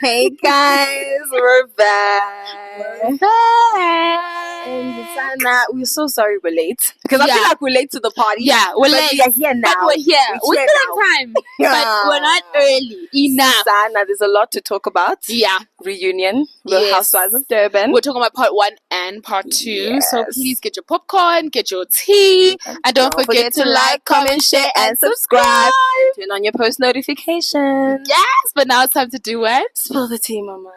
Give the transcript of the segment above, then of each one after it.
Hey guys, we're back. And Sana, we're so sorry we're late because I feel like we're late to the party. Yeah, we're late. We are here now. But we're here. We're still on time. But we're not early enough. Sana, there's a lot to talk about. Yeah. Reunion, the Housewives of Durban. We're talking about part 1 and part 2. Yes. So please get your popcorn, get your tea, and don't forget to like, comment, share, and subscribe. Turn on your post notifications. Yes, but now it's time to do what? Spill the tea, mama.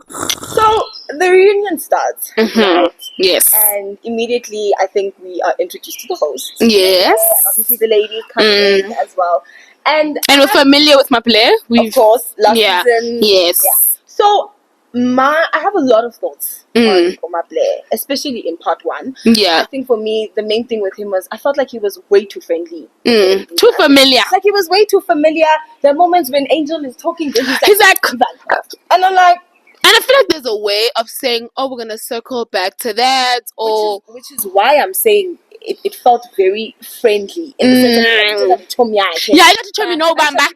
So the reunion starts, right? Yes. And immediately, I think we are introduced to the hosts. Yes. And obviously, the ladies come in as well. And we're familiar with my player. Of course, last season. Yes. Yeah. So I have a lot of thoughts on my player, especially in part 1. Yeah. I think for me, the main thing with him was I felt like he was way too friendly. Too familiar. Like he was way too familiar. There are moments when Angel is talking, then he's like, and I'm like. And I feel like there's a way of saying, oh, we're going to circle back to that. Or Which is why I'm saying it felt very friendly. In the sense of, yeah, I got to tell me, no, Bamba.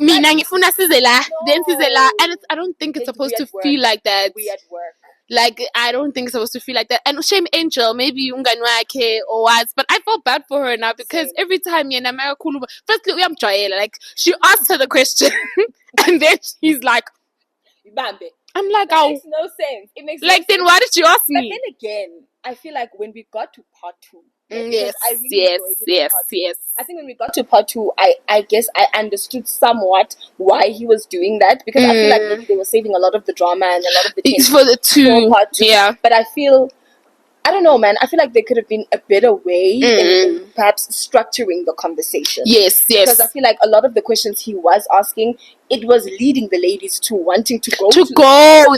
Mina ngifuna size la, then size la. And I don't think it's supposed to feel like that. We at work. Like, I don't think it's supposed to feel like that. And shame Angel, maybe unganwake or what. But I felt bad for her now because every time firstly, I'm Joella. Like, she asked her the question. And then she's like, I'm like, that makes no sense. It makes like, then why did you ask me? But then again, I feel like when we got to part 2, yes. I think when we got to part 2, I guess I understood somewhat why he was doing that because I feel like maybe they were saving a lot of the drama and a lot of the tension for the part 2. Yeah. But I don't know, man. I feel like there could have been a better way in perhaps structuring the conversation. Yes. Because I feel like a lot of the questions he was asking, it was leading the ladies to wanting to go there. So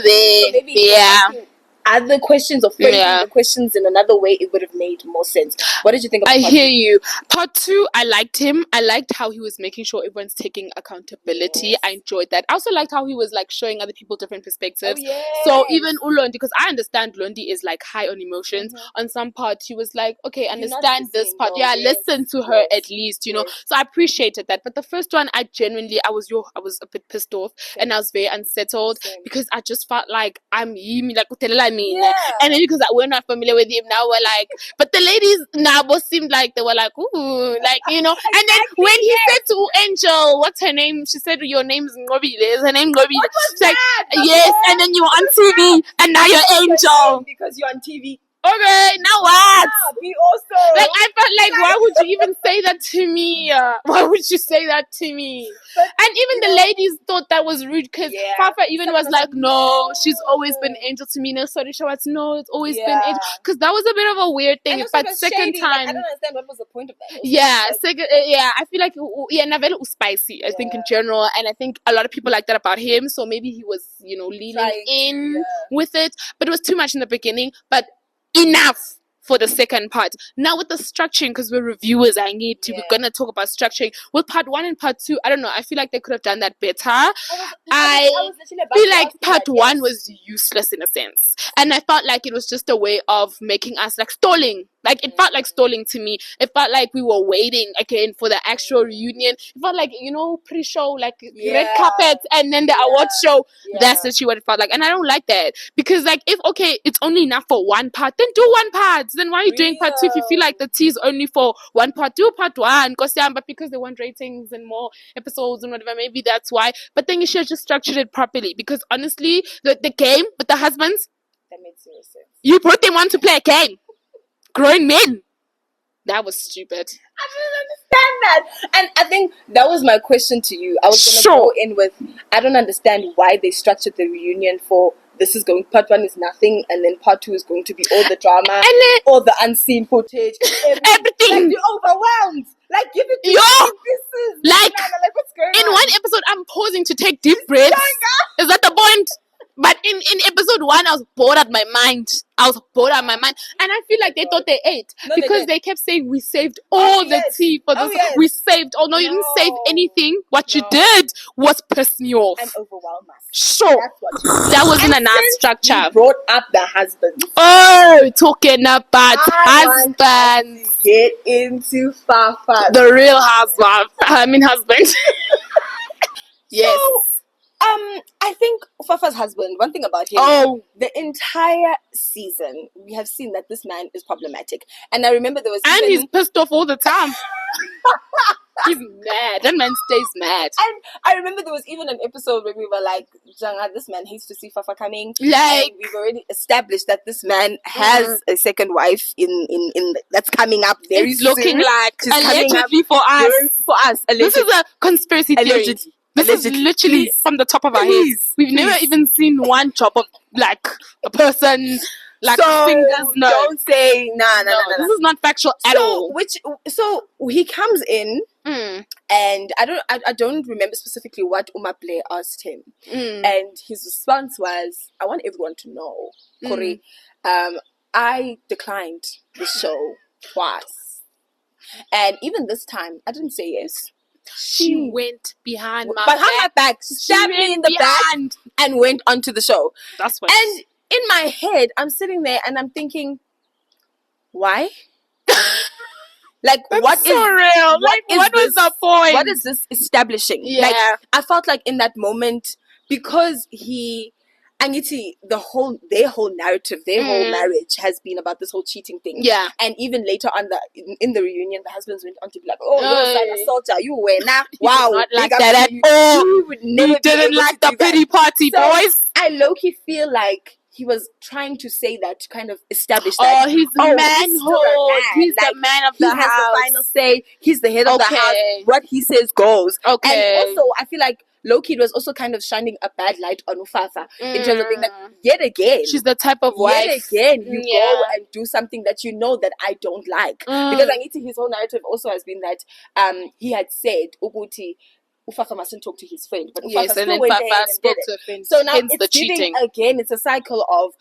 maybe other questions or phrasing the questions in another way, it would have made more sense. What did you think about I part hear 2? you. Part 2, I liked him. I liked how he was making sure everyone's taking accountability. Yes. I enjoyed that. I also liked how he was like showing other people different perspectives. Oh, yes. So even Lundy, because I understand Lundy is like high on emotions. On some part, he was like, okay, understand this part. Yeah, listen to her at least, you know. So I appreciated that. But the first one, I was a bit pissed off and I was very unsettled because I just felt like I'm like and then because we're not familiar with him now, we're like, but the ladies now both seemed like they were like, ooh, like, you know. And then when he said to Angel, what's her name? She said, your name's Ngobi. Is her name Ngobi? She's like, yes. And then you were on TV, and now you're Angel because you're on TV. Okay, now what? Yeah, we also like I felt like why would you even say that to me? Why would you say that to me? And even the ladies thought that was rude because Fafa even was like, no, she's always been Angel to me. No, sorry, Shawats, no, it's always been Angel. Because that was a bit of a weird thing. But second time, like, I don't understand what was the point of that. I feel like Navella was spicy. I think in general, and I think a lot of people like that about him. So maybe he was, leaning in with it, but it was too much in the beginning. But enough for the second part. Now with the structuring, because we're reviewers, we're gonna talk about structuring. With part 1 and part 2, I don't know, I feel like they could have done that better. I feel like part 1 was useless in a sense, and I felt like it was just a way of making us like stalling. Like it felt like stalling to me. It felt like we were waiting again for the actual reunion. It felt like, pre-show, like red carpet and then the award show. That's actually what it felt like. And I don't like that. Because like if it's only enough for one part, then do one part. Then why are you doing part 2 if you feel like the tea is only for one part? Do part 1. But because they want ratings and more episodes and whatever, maybe that's why. But then you should have just structured it properly. Because honestly, the game with the husbands, that made zero sense. You brought them on to play a game. Grown men. That was stupid. I didn't understand that. And I think that was my question to you. I was going to go in with, I don't understand why they structured the reunion for part 1 is nothing, and then part 2 is going to be all the drama, and then, all the unseen footage, everything. Like, you're overwhelmed. Like, give it to me. Like, what's going on? In one episode, I'm pausing to take deep breaths. Is that the point? But in episode 1, I was bored out my mind. And I feel like they thought they ate. Because they kept saying, we saved all the tea for this. We saved. Oh, no, you didn't save anything. What you did was piss me off. And overwhelm us. Sure. That wasn't a nice structure. You brought up the husbands. Oh, talking about husbands. Get into Fafa. The real husband. Husband. Yes. So, I think Fafa's husband, one thing about him, the entire season, we have seen that this man is problematic. And I remember there was he's pissed off all the time. He's mad. That man stays mad. And I remember there was even an episode where we were like, Janga, this man hates to see Fafa coming. Like, and we've already established that this man has a second wife in that's coming up very soon. Looking like allegedly for us. Allegedly. This is a conspiracy theory. This is literally from the top of our heads. We've never even seen one chop of like a person. Like fingers, no. Don't say no. This is not factual at all. So he comes in, and I don't remember specifically what Umaple asked him, and his response was, "I want everyone to know, Corey, I declined the show twice, and even this time I didn't say yes." She went behind my back, stabbed me in the back, and went onto the show. That's what. And in my head, I'm sitting there and I'm thinking, why? Like, what is so real? Like, what was the point? What is this establishing? Yeah. Like, I felt like in that moment, because their whole narrative, their whole marriage has been about this whole cheating thing. Yeah. And even later on in the reunion, the husbands went on to be like, "Oh, you're a soldier. You were wow, not like that at all. You didn't like the pity party, boys." I low-key feel like he was trying to say that to kind of establish that. He's manhood. He's the man of the house. He has the final say. He's the head of the house. What he says goes. Okay. And also, I feel like Loki was also kind of shining a bad light on Ufafa in terms of being like, yet again, she's the type of wife. Yet again, you go and do something that you know that I don't like. Because his whole narrative also has been that he had said, Uguti, Ufafa mustn't talk to his friend, but Ufafa still went there and spoke to a friend. So now it's giving again. It's a cycle of,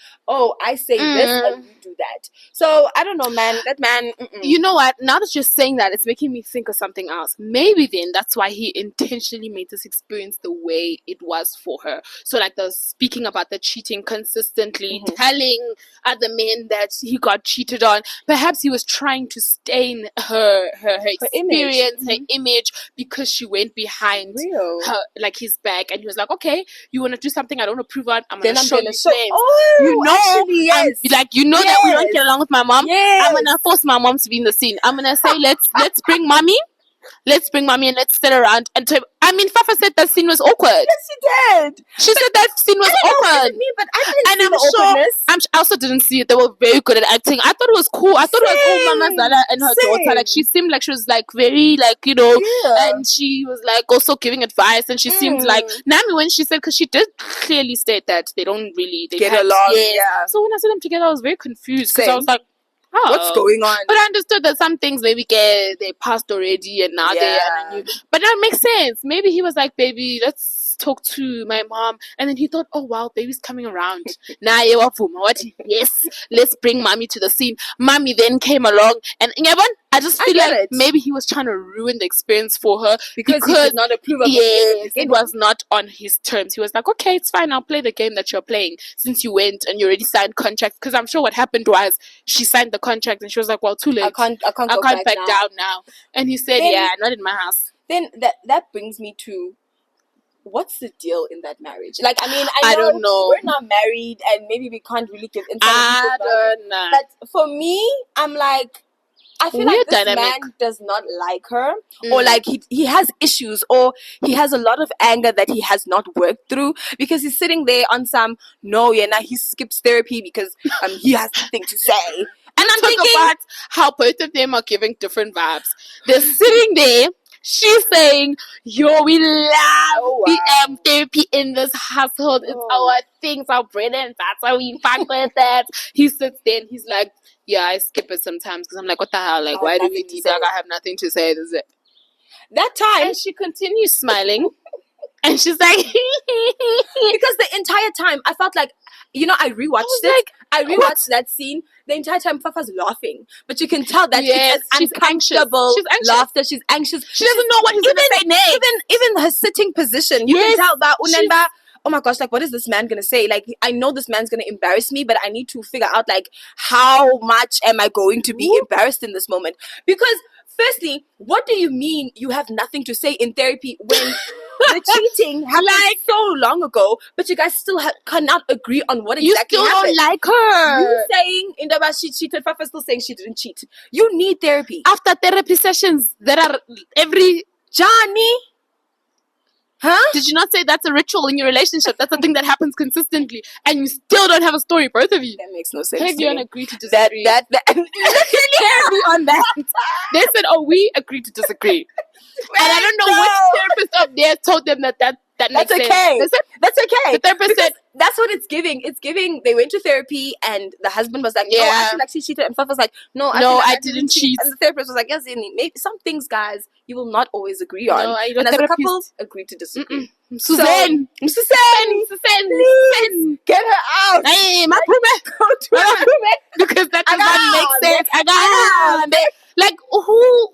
I say this and you do that. So I don't know, man. That man. You know what? Now that you're saying that, it's making me think of something else. Maybe then that's why he intentionally made this experience the way it was for her. So like the speaking about the cheating consistently, telling other men that he got cheated on. Perhaps he was trying to stain her experience, her image, because she went behind her, like his back, and he was like, "Okay, you want to do something I don't approve of? I'm gonna show you things. Actually, yes. That we don't get along with my mom. I'm gonna force my mom to be in the scene. I'm gonna say, let's bring mommy." Let's bring mommy and let's sit around and talk. I mean, Fafa said that scene was awkward. Yes, she did. She said that scene was awkward. But I didn't see the awkwardness. I also didn't see it. They were very good at acting. I thought it was cool. I thought it was all Mama Zala and her daughter. Like, she seemed like she was like very and she was like also giving advice, and she seemed like Nami when she said, because she did clearly state that they don't really get along. Yeah. So when I saw them together, I was very confused because I was like, what's going on? But I understood that some things maybe they passed already and now they're new. But that makes sense. Maybe he was like, "Baby, let's talk to my mom." And then he thought, "Oh wow, baby's coming around. Yes, let's bring mommy to the scene." Mommy then came along, and I just feel like maybe he was trying to ruin the experience for her because he did not approve of it. It was not on his terms. He was like, "Okay, it's fine. I'll play the game that you're playing since you went and you already signed contracts." Because I'm sure what happened was she signed the contract and she was like, "Well, too late. I can't back down now." And he said, "Not in my house." Then that brings me to, what's the deal in that marriage? Like, I mean, I don't know. We're not married, and maybe we can't really give insight. I don't know. But for me, I'm like, I feel like this man does not like her, or like he has issues, or he has a lot of anger that he has not worked through, because he's sitting there on some, he skips therapy because he has something to say. And I'm thinking about how both of them are giving different vibes. They're sitting there. She's saying, we love therapy in this household. It's our things, our bread and that's why we fuck with that. He sits there and he's like, "Yeah, I skip it sometimes because I'm like, what the hell? Like, why do we need that? I have nothing to say. This is it." That time. And she continues smiling. And she's like, because the entire time I felt like, I rewatched it. I rewatched that scene. The entire time Fafa's laughing, but you can tell that it's uncomfortable laughter. She's anxious. She doesn't know what he's going to say next. Even her sitting position, you can tell that Unenba, oh my gosh, like, what is this man going to say? Like, I know this man's going to embarrass me, but I need to figure out, like, how much am I going to be embarrassed in this moment? Because firstly, what do you mean you have nothing to say in therapy when the cheating happened so long ago, but you guys still cannot agree on what exactly happened. You still don't like her. You saying Indaba she cheated, Fafa still saying she didn't cheat. You need therapy. After therapy sessions, there are every... Johnny? Huh? Did you not say that's a ritual in your relationship? That's a thing that happens consistently, and you still don't have a story, both of you. That makes no sense. Have you agree to disagree? That literally on that. They said, "Oh, we agree to disagree," and I don't know which therapist up there told them that that's okay. They said, that's okay. The therapist said that's what it's giving. It's giving. They went to therapy, and the husband was like, "No, I feel like she cheated," and Fafa was like, "No, I didn't cheat." And the therapist was like, "Yes, maybe some things, guys, you will not always agree on." No, and as a couple, agree to disagree. Suzanne, please get her out. Hey, my because that does not make sense. Like who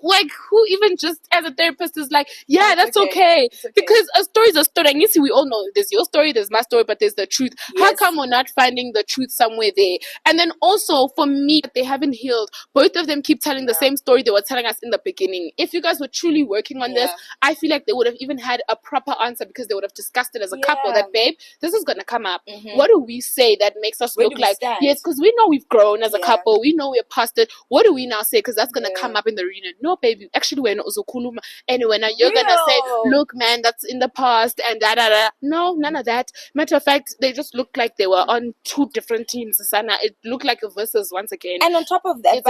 even just as a therapist is like, yeah, that's okay. Because a story is a story, and you see, we all know there's your story, there's my story, but there's the truth. Yes. How come we're not finding the truth somewhere there? And then also for me, they haven't healed. Both of them keep telling the same story they were telling us in the beginning. If you guys were truly working on this, I feel like they would have even had a proper answer, because they would have discussed it as a couple. That, babe, this is gonna come up. What do we say that makes us look like yes? Because we know we've grown as a couple. We know we're past it. What do we now say? Because that's gonna come up in the reunion. No, baby, actually we're not Uzukuluma. Anyway, now you're gonna say, look, man, that's in the past and da da da. No, none of that. Matter of fact, they just looked like they were on two different teams. Sana, it looked like a versus once again. And on top of that,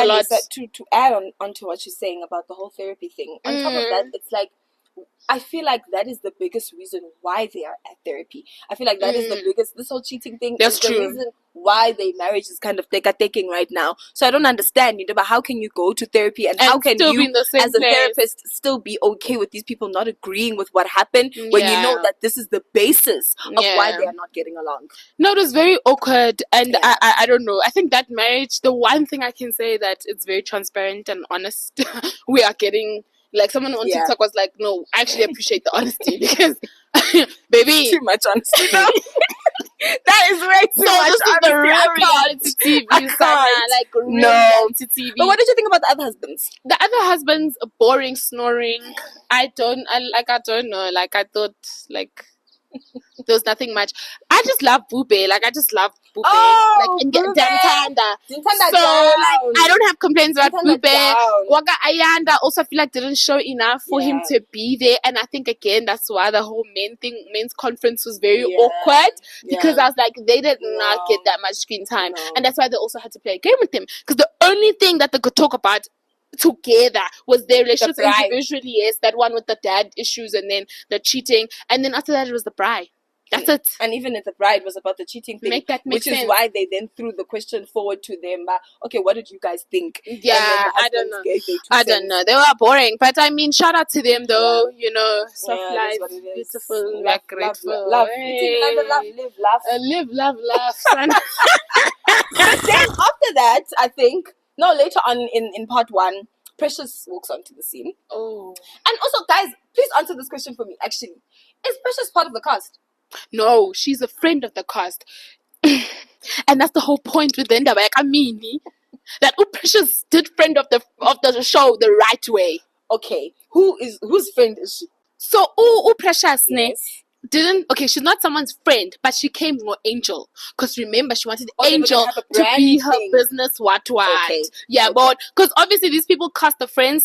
to add on to what you're saying about the whole therapy thing, on top of that, it's like, I feel like that is the biggest reason why they are at therapy. I feel like that is the biggest, this whole cheating thing is the reason why their marriage is kind of taking right now. So I don't understand, but how can you go to therapy and how can you, as a therapist, still be okay with these people not agreeing with what happened when you know that this is the basis of why they are not getting along? No, it was very awkward, and I don't know. I think that marriage, the one thing I can say that it's very transparent and honest. We are getting... Like, someone on TikTok was like, no, I actually appreciate the honesty, because, baby... Too much honesty, though. That is way too much honesty. This is the real reality TV, Sana. Like, real reality TV. But what did you think about the other husbands? The other husbands, boring, snoring. I don't know. Like, I thought, like... There was nothing much. I just love Bube. Like, I just love Bube. Like, in Dantanda. So, like, I don't have complaints about Bube. Waka Ayanda also, I feel like didn't show enough for him to be there. And I think, again, that's why the whole men's conference was very awkward. Because I was like, they did not get that much screen time. And that's why they also had to play a game with him. Because the only thing that they could talk about together was their relationship individually. Yes, that one with the dad issues, and then the cheating, and then after that it was the bride. That's it. And even if the bride was about the cheating thing, make which sense. Is why they then threw the question forward to them. But okay, what did you guys think? Yeah, I don't know. I don't know. They were boring, but I mean, shout out to them though. You know, soft life, beautiful, like grateful. Love, live, laugh. But then after that, I think. No, later on in part 1, Precious walks onto the scene. Oh. And also, guys, please answer this question for me, actually. Is Precious part of the cast? No, she's a friend of the cast. And that's the whole point with the end of it. I mean, that Precious did friend of the show the right way. Okay. Whose friend is she? So, Precious, she's not someone's friend, but she came with Angel. Because remember, she wanted Angel to be her business what. Okay. Yeah, but because obviously these people cast the friends,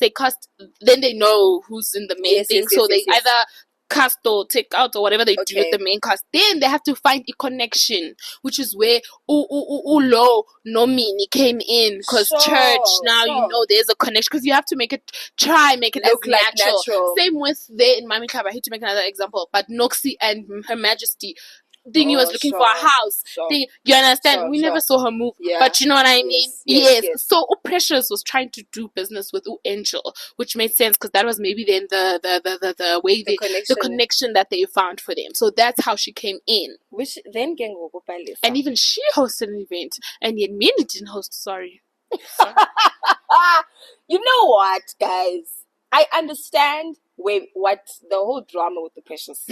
then they know who's in the main thing. So they either cast or take out or whatever they do with the main cast. Then they have to find a connection, which is where Minnie came in. Because church, now there's a connection. Because you have to make it look as natural. Same with there in Mami Club. I hate to make another example, but Noxie and Her Majesty. Dingy was looking for a house. You understand? We never saw her move. Yeah. But you know what I mean? Yes. So Precious was trying to do business with Angel, which made sense because that was maybe then the way the connection that they found for them. So that's how she came in. Which then and even she hosted an event, and yet Minnie didn't host. Sorry. You know what, guys? I understand what the whole drama with the Precious.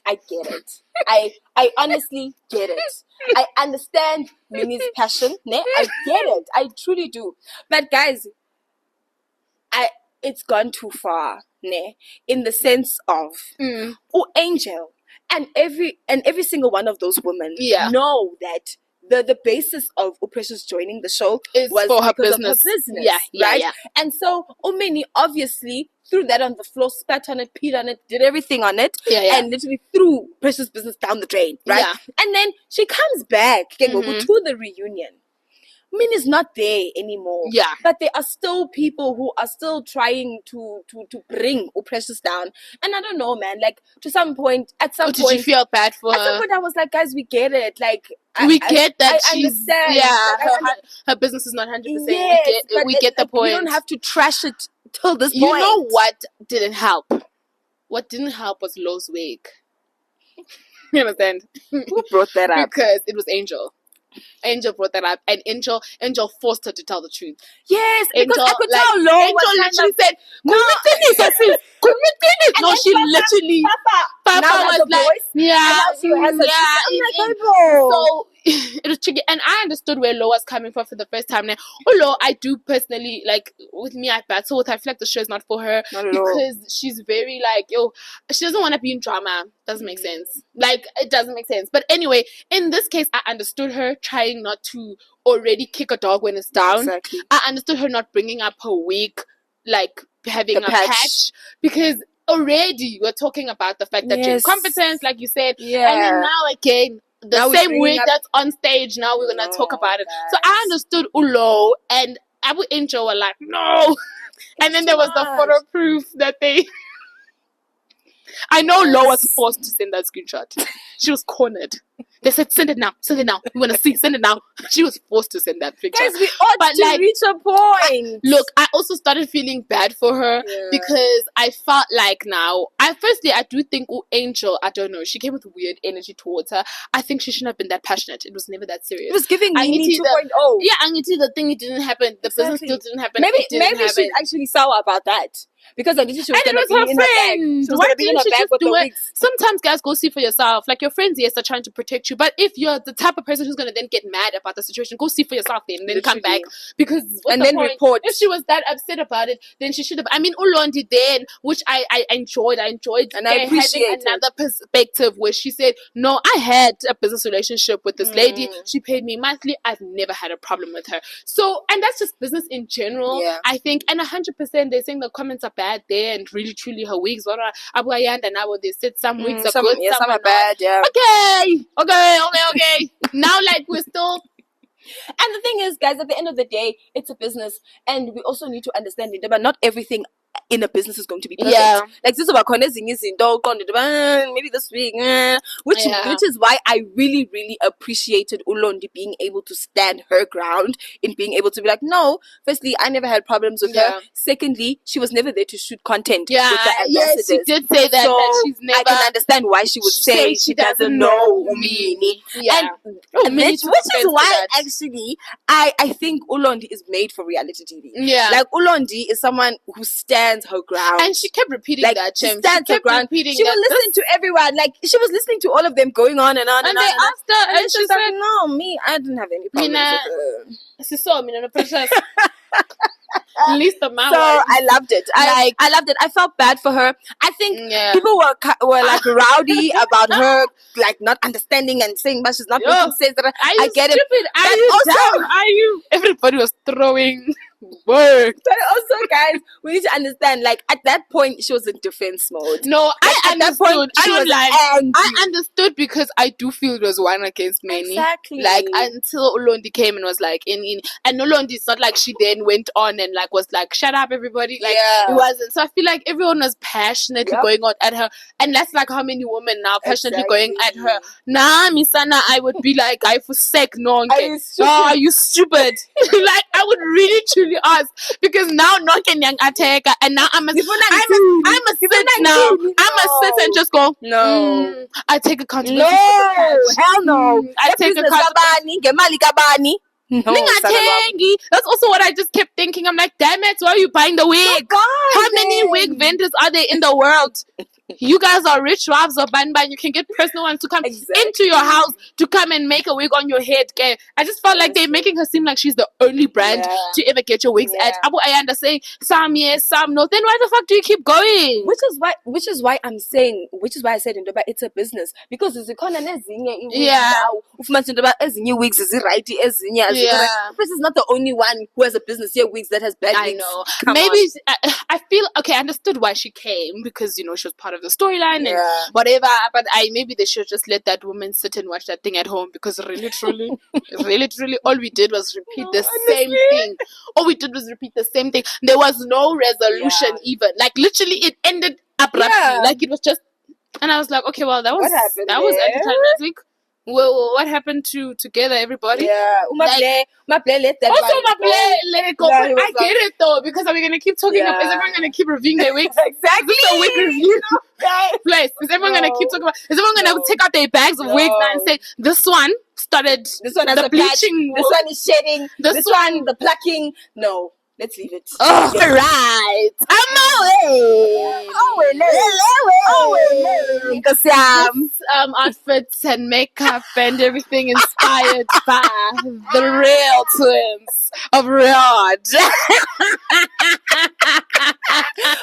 I get it. I honestly get it. I understand Minnie's passion. I get it. I truly do. But guys, it's gone too far. ne, in the sense of Angel and every single one of those women know that the basis of Precious joining the show was for her because business. of her business, right? Yeah. And so Minnie obviously threw that on the floor, spat on it, peed on it, did everything on it, and literally threw Precious' business down the drain, right? Yeah. And then she comes back to the reunion. Minnie's not there anymore. Yeah. But there are still people who are still trying to bring Precious down. And I don't know, man. Like, at some point... Did you feel bad for her? At some point, I was like, guys, we get it. Like, we get that I she's... understand. Yeah, Like, her business is not 100%. Yes, we get the point. You don't have to trash it till this point. You know what didn't help? What didn't help was Lo's wig. You understand? Who brought that up? Because it was Angel. Angel brought that up, and Angel forced her to tell the truth. Yes, Angel, because I could tell Lo Angel literally said, no, she literally... Papa was like, so it was tricky, and I understood where Lo was coming from for the first time. Now, although I do personally, like, with me, I battle with her. I feel like the show's not for her because she's very like, she doesn't want to be in drama. Doesn't make sense. Like, it doesn't make sense. But anyway, in this case, I understood her trying not to already kick a dog when it's down. Exactly. I understood her not bringing up her wig, like having a patch, because already we're talking about the fact that she's competent, like you said, and then now again the same wig that's on stage. Now we're gonna talk about it. So I understood Ulo and Abu Angel were like, no, and then there was the photo proof that they. I know Lo was forced to send that screenshot. She was cornered. They said, send it now. We want to see. Send it now. She was forced to send that picture. Guys, we ought to reach a point. Look, I also started feeling bad for her because I felt like now, I do think Angel, I don't know, she came with weird energy towards her. I think she shouldn't have been that passionate. It was never that serious. It was giving MINNIE 2.0. Yeah, Angiti, the thing, it didn't happen. The business still didn't happen. Maybe she's actually sour about that. Because Angiti, she was going to be in her bag. She was going to be in her bag with the wigs. Sometimes, guys, go see for yourself. Like, your friends, yes, are trying to protect you. But if you're the type of person who's going to then get mad about the situation, go see for yourself then. And then come back. Because report. If she was that upset about it, then she should have. I mean, Lundy then, which I enjoyed. And I appreciated having another perspective where she said, no, I had a business relationship with this lady. She paid me monthly. I've never had a problem with her. So, and that's just business in general, I think. And 100%, they're saying the comments are bad there, and really, truly, her wigs. Abu Ayanda now, they said some wigs are good, some are bad. Yeah. Okay. Now, like, we're still. And the thing is, guys, at the end of the day, it's a business, and we also need to understand it. But not everything in a business is going to be perfect. Yeah. Like this about maybe this week, which is why I really, really appreciated Ulondi being able to stand her ground in being able to be like, no, firstly, I never had problems with her. Secondly, she was never there to shoot content with the ambassadors. She did say that, so that she's never. I can understand why she would say she doesn't know MINNIE. And which is why actually I think Ulondi is made for reality TV. Yeah. Like Ulondi is someone who stands her ground, and she kept repeating that. She stands her ground. She was listening to everyone. Like she was listening to all of them going on and on. And they asked her, and she said, "No, me, I didn't have any problems with her." She saw me, the princess. Least amount. So I loved it. I loved it. I felt bad for her. I think people were like rowdy about her, like not understanding and saying, "But she's not making sense." I get stupid? it. Are you? Everybody was throwing work. But also, guys, we need to understand. Like at that point, she was in defense mode. No, I understood. Angry. I understood because I do feel it was one against many. Exactly. Like until Olondi came and was like and Olondi, it's not like she then went on and like was like, shut up everybody. Like it wasn't. So I feel like everyone was passionately going on at her, and that's like how many women now passionately going at her. Nah, Misana, I would be like, I for sec no. Oh, you stupid. Like I would really truly ask, because now Nonken Young Ateka, and now I must sit now. I must sit and just go, no. I take accountability. No, hell no. I take accountability. No, that's also what I just kept thinking. I'm like, damn it, why are you buying the wig? How many wig vendors are there in the world? You guys are rich wives of Banban. You can get personal ones to come into your house to come and make a wig on your head. Okay? I just felt like they're making her seem like she's the only brand to ever get your wigs at. Abu Ayanda saying some yes, some no. Then why the fuck do you keep going? Which is why I said in Durban it's a business, because there's ezinye wigs is right. This is not the only one who has a business here wigs that has bad wigs. I know. Maybe I feel okay. I understood why she came, because she was part of the storyline and whatever. But maybe they should just let that woman sit and watch that thing at home, because really truly, all we did was repeat the same thing. All we did was repeat the same thing. There was no resolution even. Like literally, it ended abruptly. Like it was just, and I was like, okay, well that was anticlimactic. Well, what happened to Together Everybody? Yeah, let that also let it go. Yeah, I get it though, because are we gonna keep talking? Is everyone gonna keep reviewing their wigs? Exactly. Is this a wig review? Place. Is everyone gonna keep talking about? Is everyone gonna take out their bags of wigs and say this one started? This one has the bleaching. This one is shedding. This one the plucking. No. Let's leave it. Oh, right. I'm away. Because outfits and makeup and everything inspired by the real twins of Riyadh.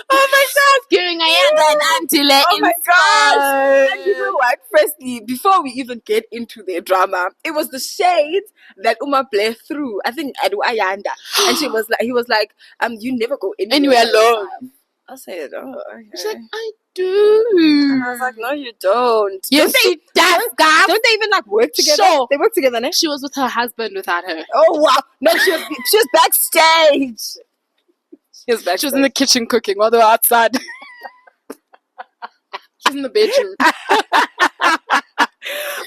Oh my God. Giving Ayanda and Antile. Oh my gosh. And you know what? Firstly, before we even get into their drama, it was the shade that Umaple threw, I think, at Ayanda. And he was like, you never go anywhere alone. I said, oh, okay. She's like, I do. And I was like, no, you don't. Yes, she does, guys. Don't they even work together? Sure. They work together, no? She was with her husband without her. Oh, wow. No, she was backstage. She was in the kitchen cooking while they were outside. She was in the bedroom.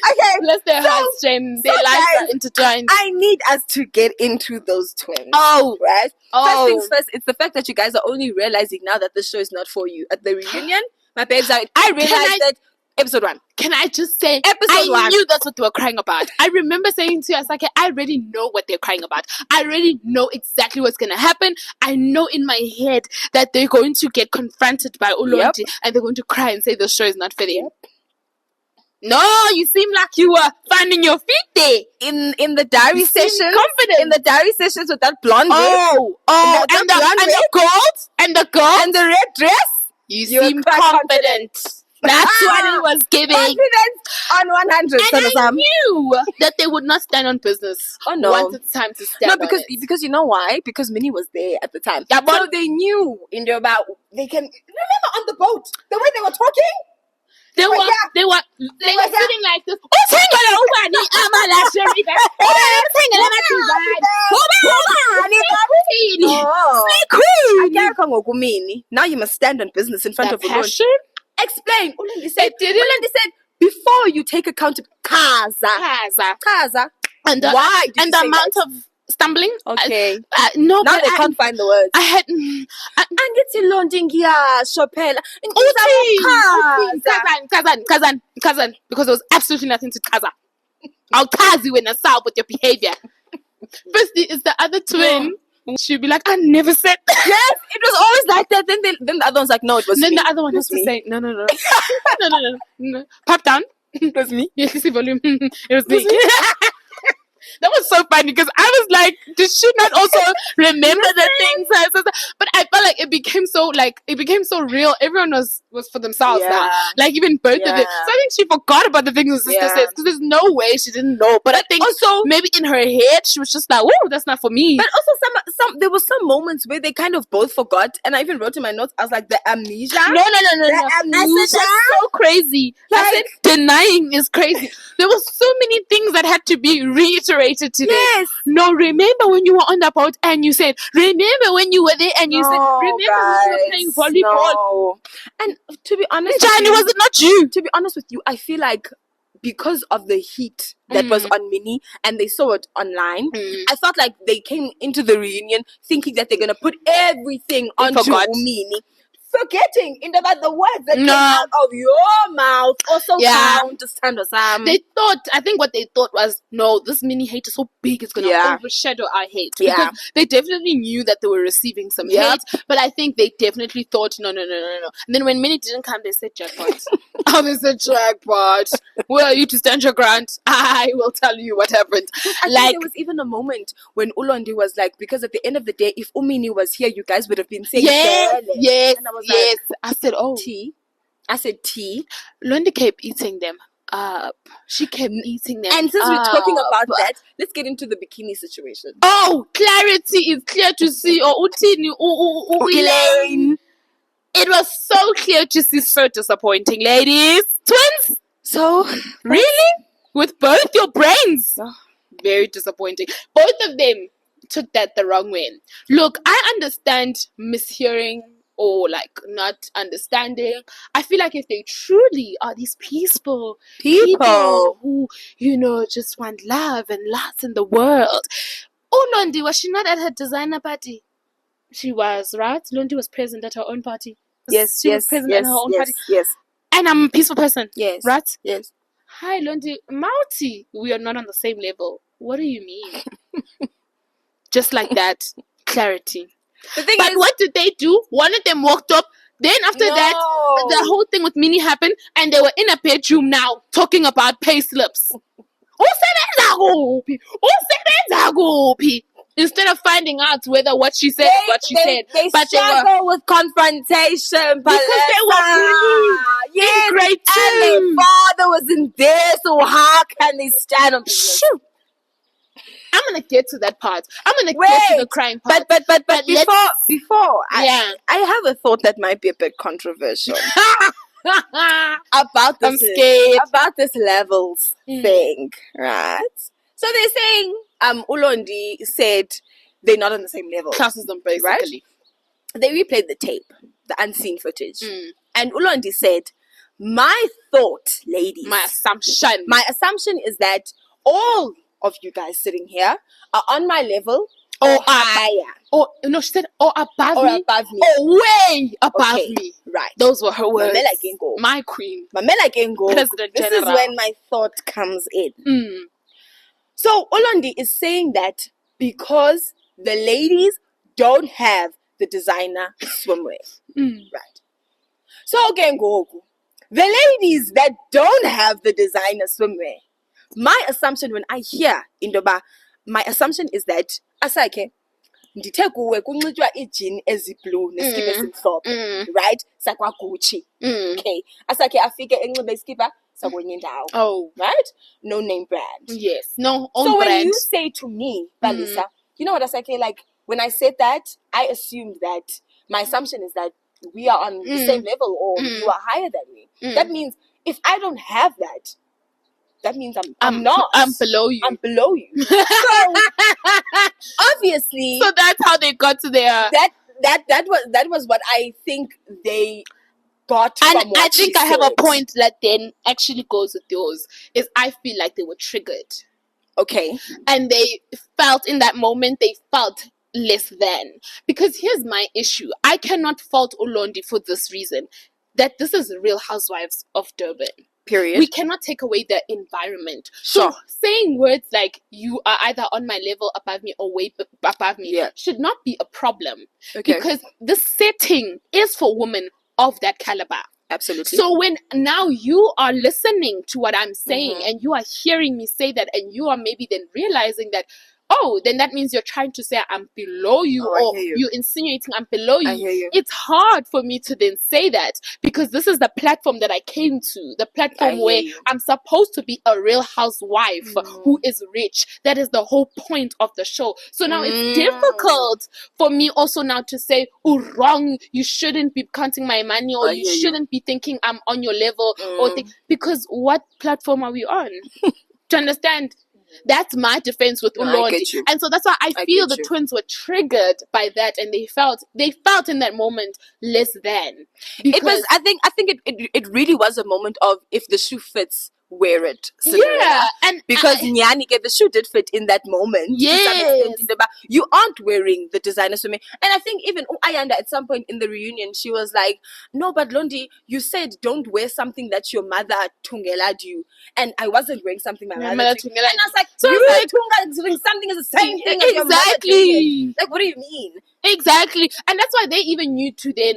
Okay. Bless their hearts, James. Their lives are intertwined. I need us to get into those twins. Oh. Right? Oh. First things first, it's the fact that you guys are only realizing now that the show is not for you. At the reunion, my babes I realized that episode 1. Can I just say, episode 1. I knew that's what they were crying about. I remember saying to you, I was like, I already know what they're crying about. I already know exactly what's going to happen. I know in my head that they're going to get confronted by Lundy and they're going to cry and say the show is not for them. No, you seem like you were finding your feet there. In the diary sessions. Confident. In the diary sessions with that blonde and the gold and the red dress. You seem confident. That's what it was giving. Confidence on 100. And I knew that they would not stand on business. Oh no. Once it's time to stand because you know why? Because Minnie was there at the time. Yeah, so they knew in their about they can remember on the boat the way they were talking. They were sitting like this. Now you must stand on business in front of passion. Explain. Ulandi said before you take accountability, Kaza. And why? And the amount of stumbling. Okay. No, now they can't find the words. I had. And it's in Lundy, Chopel. Kazan. Because there was absolutely nothing to Kaza. I'll Kazi when I saw with your behavior. Firstly, it's the other twin. She'd be like, I never said that. Yes, it was always like that. Then the other one's like, no, it was me. Then the other one has to say, no. No. Pop down. It was me. Yes, see volume. It was me. That was so funny because I was like, did she not also remember the things? But I felt like it became so real. Everyone was for themselves now. Like even both of them. So I think she forgot about the things her sister says because there's no way she didn't know. But I think also maybe in her head she was just like, whoa, that's not for me. But also there were some moments where they kind of both forgot, and I even wrote in my notes, I was like, the amnesia. No. The amnesia. That's so crazy. Like, I said denying is crazy. There was so many things that had to be reiterated today. Yes. No, remember when you were on the boat and you said, remember when you were there and you said, remember when you were playing volleyball. No. And to be honest, Johnny, was it not you? To be honest with you, I feel like because of the heat that was on Minnie and they saw it online, I felt like they came into the reunion thinking that they're going to put everything onto Minnie. forgetting about the words that came out of your mouth also count as Tando Sam. They thought, I think what they thought was, no, this MINNIE hate is so big, it's going to overshadow our hate. Because they definitely knew that they were receiving some hate, but I think they definitely thought, no. And then when MINNIE didn't come, they said, jackpot. They said, jackpot. Where are you to stand your ground? I will tell you what happened. I think there was even a moment when Lundy was like, because at the end of the day, if MINNIE was here, you guys would have been saying, yes. And I was like, I said, tea. I said tea. Lundy kept eating them up. She kept eating them. And since we're talking about that, let's get into the bikini situation. Oh, clarity is clear to see. Elaine. It was so clear to see. So disappointing, ladies. Twins. So really, with both your brains. Very disappointing. Both of them took that the wrong way. Look, I understand mishearing or like not understanding. I feel like if they truly are these peaceful people who, just want love and lots in the world. Oh, Lundy, was she not at her designer party? She was, right? Lundy was present at her own party. Yes, she was present at her own party. Yes. And I'm a peaceful person. Yes. Right? Yes. Hi, Lundy. Mauti, we are not on the same level. What do you mean? Just like that. Clarity. But what did they do? One of them walked up. Then after that, the whole thing with MINNIE happened. And they were in a bedroom now talking about pay slips. Instead of finding out whether what she said is what she said. They struggle with confrontation. Because they were bullied. Yes, grade 2. And their father was in there, so how can they stand up? I'm gonna get to that part. I'm gonna get to the crying part. But before I have a thought that might be a bit controversial. about this, I'm scared. About this levels thing, right? So they're saying Lundy said they're not on the same level. Classism, basically. Right? They replayed the tape, the unseen footage. And Lundy said, my thought, ladies. My assumption is that all of you guys sitting here are on my level or higher. She said, or above me. Or way above me. Right. Those were her words. My queen. President This General. is when my thought comes in. So Lundy is saying that because the ladies don't have the designer swimwear. Right. So again, the ladies that don't have the designer swimwear, my assumption when I hear Indoba, my assumption is that asake ndithe kuwe kunxitywa ijini eziblue neskipa esimhlophe, right? Sakwa Gucci. Okay. Asake afike enxibe iskipa sakwenye indawo. Right? No name brand. Yes. No own brand. So brand. when you say to me, Balisa, you know what Asake, like when I said that, I assumed that my assumption is that we are on the same level or you are higher than me. That means if I don't have that, that means I'm not. I'm below you. I'm below you. So obviously, so that's how they got to their. That was what I think they got. And from what I think I have said. a point that then actually goes with yours. Is I feel like they were triggered. Okay. And they felt in that moment less than. Because here's my issue. I cannot fault Lundy for this reason. That this is Real Housewives of Durban. Period. We cannot take away the environment. Sure. So saying words like you are either on my level above me or way above me should not be a problem. Okay. Because the setting is for women of that caliber. Absolutely. So when now you are listening to what I'm saying and you are hearing me say that and you are maybe then realizing that, then that means you're trying to say I'm below you or you're insinuating I'm below you. I hear you. It's hard for me to then say that because this is the platform that I came to, the platform where I'm supposed to be a real housewife who is rich. That is the whole point of the show. So now it's difficult for me also now to say, wrong, you shouldn't be counting my money or you shouldn't be thinking I'm on your level because what platform are we on? Do you understand? That's my defense with Lundy. And so that's why I feel the twins were triggered by that and they felt in that moment less than. It was I think it really was a moment of if the shoe fits, wear it, Cinderella. Yeah, and because Nyanike, the shoe did fit in that moment. Yes. You aren't wearing the designer swimming. And I think even Ayanda at some point in the reunion, she was like, no, but Lundy, you said don't wear something that your mother tungelad you. And I wasn't wearing something my mother tungelad. And I was like, so you like doing something is the same thing as your mother doing it. Like, what do you mean? Exactly. And that's why they even knew to then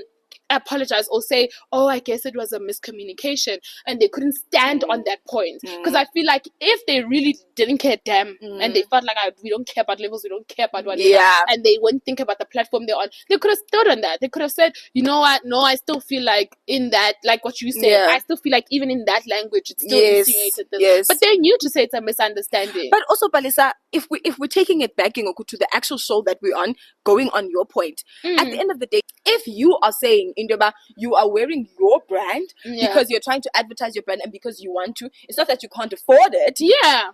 apologize or say, oh, I guess it was a miscommunication, and they couldn't stand on that point. Because I feel like if they really didn't care damn and they felt like we don't care about levels, we don't care about whatever, and they wouldn't think about the platform they're on, they could have stood on that. They could have said, you know what, no, I still feel like in that, like what you said, I still feel like even in that language it still insinuated this. But they knew to say it's a misunderstanding. But also, Palisa, if we're taking it back to the actual show that we're on, going on your point, at the end of the day, if you are saying Indoba, you are wearing your brand because you're trying to advertise your brand and because you want to, it's not that you can't afford it. Yeah.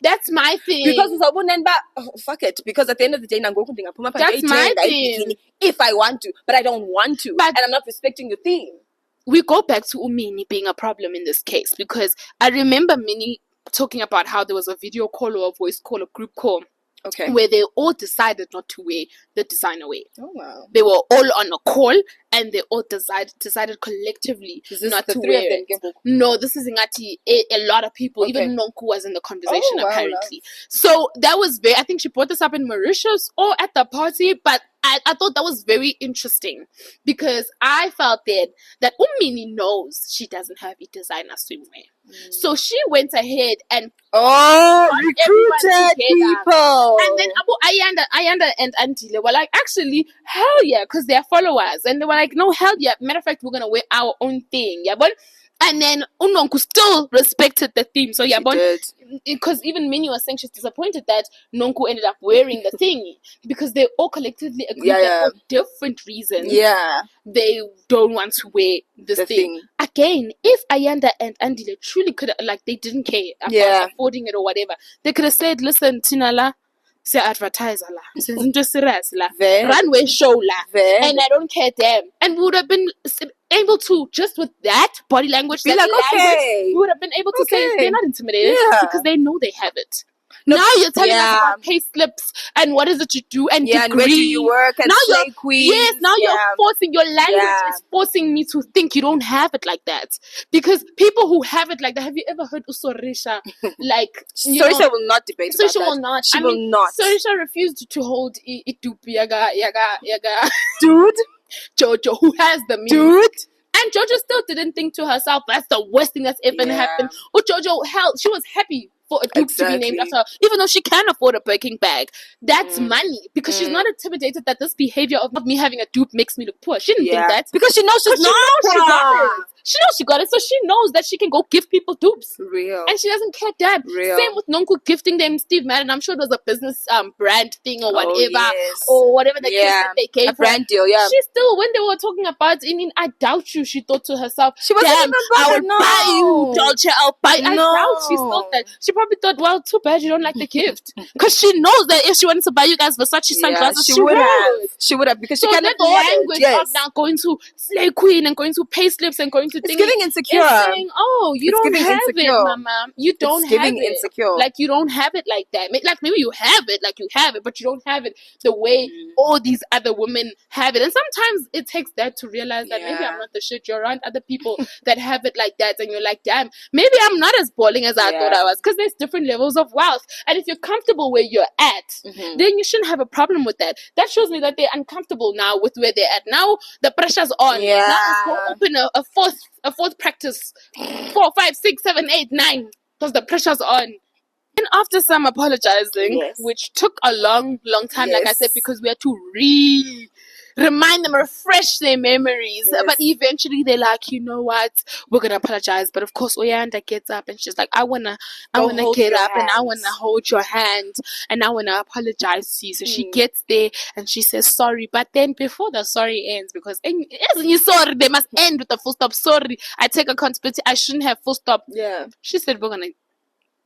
That's my thing. Because fuck it. Because at the end of the day, that's my thing. If I want to, but I don't want to. And I'm not respecting your theme. We go back to MINNIE being a problem in this case, because I remember MINNIE talking about how there was a video call or a voice call, a group call, where they all decided not to wear the designer wear. Oh wow! They were all on a call and they all decided collectively not to wear it. No, this is Ingati. A lot of people, even Nongu was in the conversation apparently. So that was I think she brought this up in Mauritius or at the party, but I thought that was very interesting, because I felt that MINNIE knows she doesn't have a designer swimwear. So she went ahead and recruited people. And then Ayanda and Antile were like, actually, hell yeah, because they're followers. And they were like, no, hell yeah. Matter of fact, we're going to wear our own thing. Yeah, but and then Unonku still respected the theme. So yeah, but because even MINNIE was saying she's disappointed that Nonku ended up wearing the thing, because they all collectively agreed that for different reasons they don't want to wear this thing. Again, if Ayanda and Andile truly could, like, they didn't care about affording it or whatever, they could have said, listen, Tinala, say advertiser la, just runway show la, and I don't care damn, and we would have been able to, just with that body language, we would have been able to say they're not intimidated because they know they have it. No, now you're telling us about pay slips and what is it you do and degrees. And where do you work and now queens. Yes, now you're forcing, your language is forcing me to think you don't have it like that. Because people who have it like that, have you ever heard Usorisha? Like, Sorisha will not debate about that. Will not. She will not. Sorisha refused to hold Itupi yaga dude. Jojo, who has the means. Dude. And Jojo still didn't think to herself, that's the worst thing that's ever happened. Oh, Jojo, hell, she was happy for a dupe to be named after her, even though she can afford a Birkin bag. That's money, because she's not intimidated that this behavior of me having a dupe makes me look poor. She didn't think that, because she knows she's not poor. She knows she got it, so she knows that she can go give people dupes. Real. And she doesn't care that. Real. Same with Nongu gifting them Steve Madden. I'm sure it was a business brand thing or whatever. Or whatever the case that they gave a brand deal, She still, when they were talking about it, I doubt you, she thought to herself, she wasn't even bothered, I will buy you, Dolce, I'll buy you. I doubt she thought that. She probably thought, well, too bad you don't like the gift. Because she knows that if she wanted to buy you guys Versace sunglasses, she would have. She would have, because she can't afford language of now going to Slay Queen and going to pay slips and going to things. It's giving insecure. It's saying, oh, you don't have insecure. it, mama. You don't have it. Insecure. Like, you don't have it like that. Like, maybe you have it, like you have it, but you don't have it the way all these other women have it. And sometimes it takes that to realize that maybe I'm not the shit. You're around other people that have it like that, and you're like, damn, maybe I'm not as balling as I thought I was, because there's different levels of wealth. And if you're comfortable where you're at, then you shouldn't have a problem with that. That shows me that they're uncomfortable now with where they're at. Now the pressure's on. Now let's go open a fourth practice, 4, 5, 6, 7, 8, 9, because the pressure's on. And after some apologizing, which took a long time, like I said, because we had to remind them, refresh their memories. But eventually they're like, you know what, we're gonna apologize. But of course Oyanda gets up and she's like, I wanna get up and I wanna hold your hand and I wanna apologize to you. So she gets there and she says sorry. But then before the sorry ends, because isn't you sorry, they must end with a full stop. Sorry, I take accountability, I shouldn't have full stop. She said, we're gonna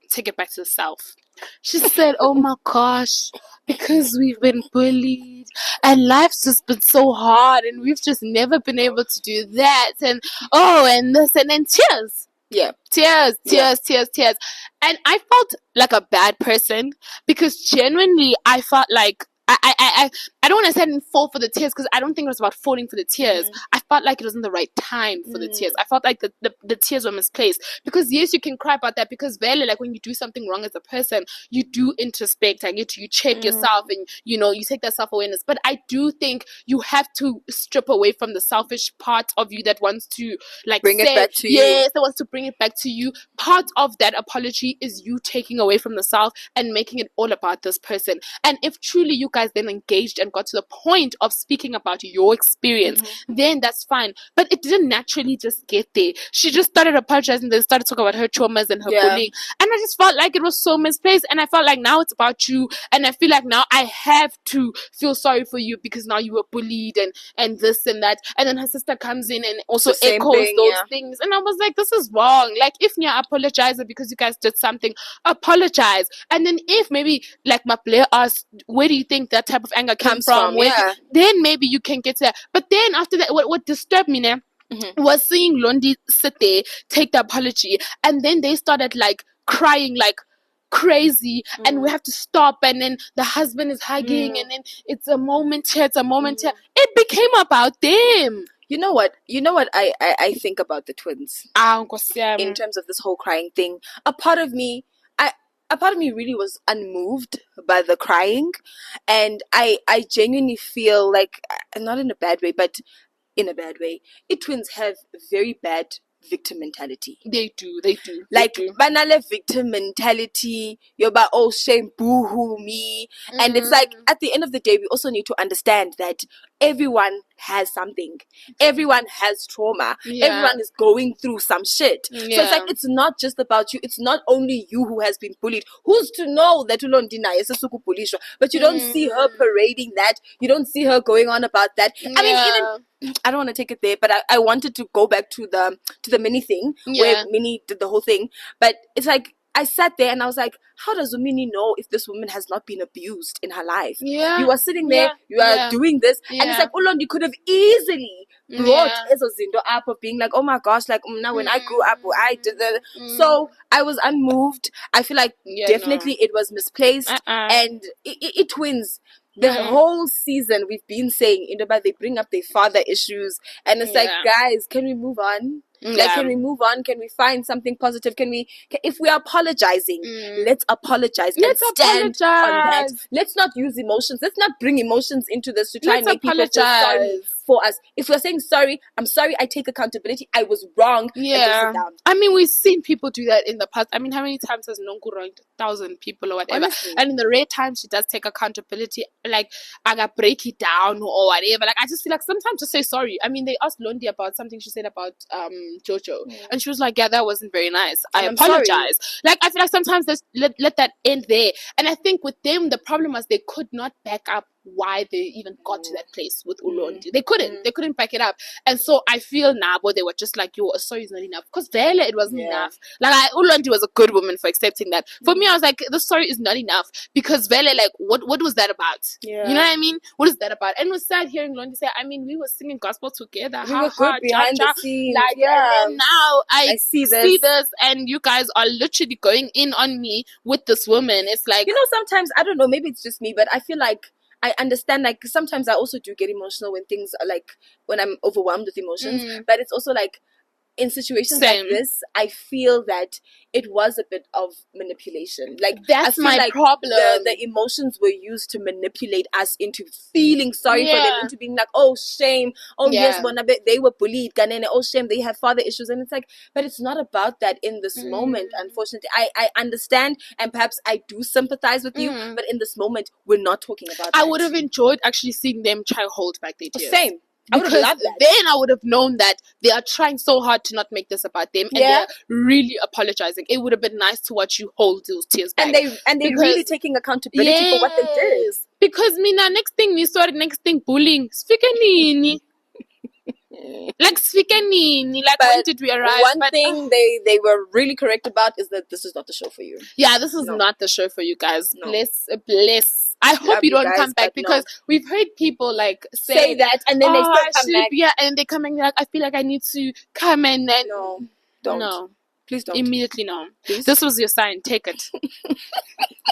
take it back to the South. She said, oh my gosh, because we've been bullied and life's just been so hard and we've just never been able to do that, and and this, and then tears. Yeah. Tears. And I felt like a bad person because genuinely I felt like I don't want to say I didn't fall for the tears because I don't think it was about falling for the tears. I felt like it wasn't the right time for the tears. I felt like the tears were misplaced because yes, you can cry about that because really, like when you do something wrong as a person, you do introspect and you check yourself and you take that self-awareness. But I do think you have to strip away from the selfish part of you that wants to like bring it back to you. Yes, that wants to bring it back to you. Part of that apology is you taking away from the self and making it all about this person. And if truly you guys then engaged and got to the point of speaking about your experience, then that's fine. But it didn't naturally just get there. She just started apologizing, then started talking about her traumas and her bullying. And I just felt like it was so misplaced. And I felt like now it's about you. And I feel like now I have to feel sorry for you because now you were bullied and this and that. And then her sister comes in and also echoes those things. And I was like, this is wrong. Like, if Nia apologizes because you guys did something, apologize. And then if maybe, like my player asked, where do you think that type of anger comes from? Then maybe you can get to that. But then after that, what disturbed me now was seeing Lundy sit there, take the apology, and then they started like crying like crazy and we have to stop, and then the husband is hugging and then it's a moment here, it became about them. You know what I think about the twins in terms of this whole crying thing. A part of me really was unmoved by the crying, and I genuinely feel like, not in a bad way, but in a bad way, twins have very bad victim mentality. They do. Like, banale victim mentality. You're about, oh, shame, boo-hoo, me. And it's like, at the end of the day, we also need to understand that everyone has something. Everyone has trauma. Everyone is going through some shit. So it's like, it's not just about you. It's not only you who has been bullied. Who's to know that Ulondina is a suku bulishwa? But you don't see her parading that. You don't see her going on about that. I mean, even, I don't want to take it there, but I wanted to go back to the MINNIE thing where MINNIE did the whole thing. But it's like, I sat there and I was like, how does MINNIE know if this woman has not been abused in her life? You are sitting there, you are doing this, and it's like, Ulon, you could have easily brought ezo zinto up of being like, oh my gosh, like, now when I grew up, I did that. So I was unmoved. I feel like definitely it was misplaced, and it twins. The whole season we've been saying, they bring up their father issues, and it's like, guys, can we move on? Like, can we move on? Can we find something positive? If we are apologizing, let's apologize. Let's stand on that. Let's not use emotions. Let's not bring emotions into this to try and make people feel sorry for us. If we're saying sorry, I'm sorry, I take accountability, I was wrong. Yeah. I mean, we've seen people do that in the past. I mean, how many times has Nongu wronged 1,000 people or whatever? Honestly. And in the rare times she does take accountability, like, I got break it down or whatever. Like, I just feel like sometimes just say sorry. I mean, they asked Lundy about something she said about Jojo, and she was like, yeah, that wasn't very nice. I apologize. Like, I feel like sometimes let that end there. And I think with them, the problem was they could not back up why they even got to that place with Ulondi. They couldn't back it up. And so I feel now, but they were just like, yo, a sorry is not enough. Because Vele, it wasn't enough. Like, Ulondi was a good woman for accepting that. For me, I was like, the sorry is not enough. Because Vele, like, what was that about? You know what I mean? What is that about? And we started hearing Londi say, I mean, we were singing gospel together. We were good behind the scenes. Like, and now I see this, and you guys are literally going in on me with this woman. It's like, sometimes, I don't know, maybe it's just me, but I feel like I understand, like, sometimes I also do get emotional when things are like, when I'm overwhelmed with emotions, but it's also like, in situations like this, I feel that it was a bit of manipulation. Like, that's my problem. The emotions were used to manipulate us into feeling sorry for them, into being like, oh, shame. Oh, yes, they were bullied. Oh, shame, they have father issues. And it's like, but it's not about that in this moment, unfortunately. I understand, and perhaps I do sympathize with you, but in this moment, we're not talking about that. I would have enjoyed actually seeing them try to hold back their tears. Same. I would have loved that. Then I would have known that they are trying so hard to not make this about them, and they're really apologizing. It would have been nice to watch you hold those tears back. And they're really taking accountability for what they did. Because Mina, next thing bullying. Sfikanini. Like, when did we arrive? One thing they were really correct about is that this is not the show for you. Yeah, this is not the show for you guys. No. Bless. I hope you don't come back, because we've heard people like say that, and then they still come back. Yeah, and they come and like, I feel like I need to come and then don't. No. Please don't. Immediately no. Please? This was your sign. Take it.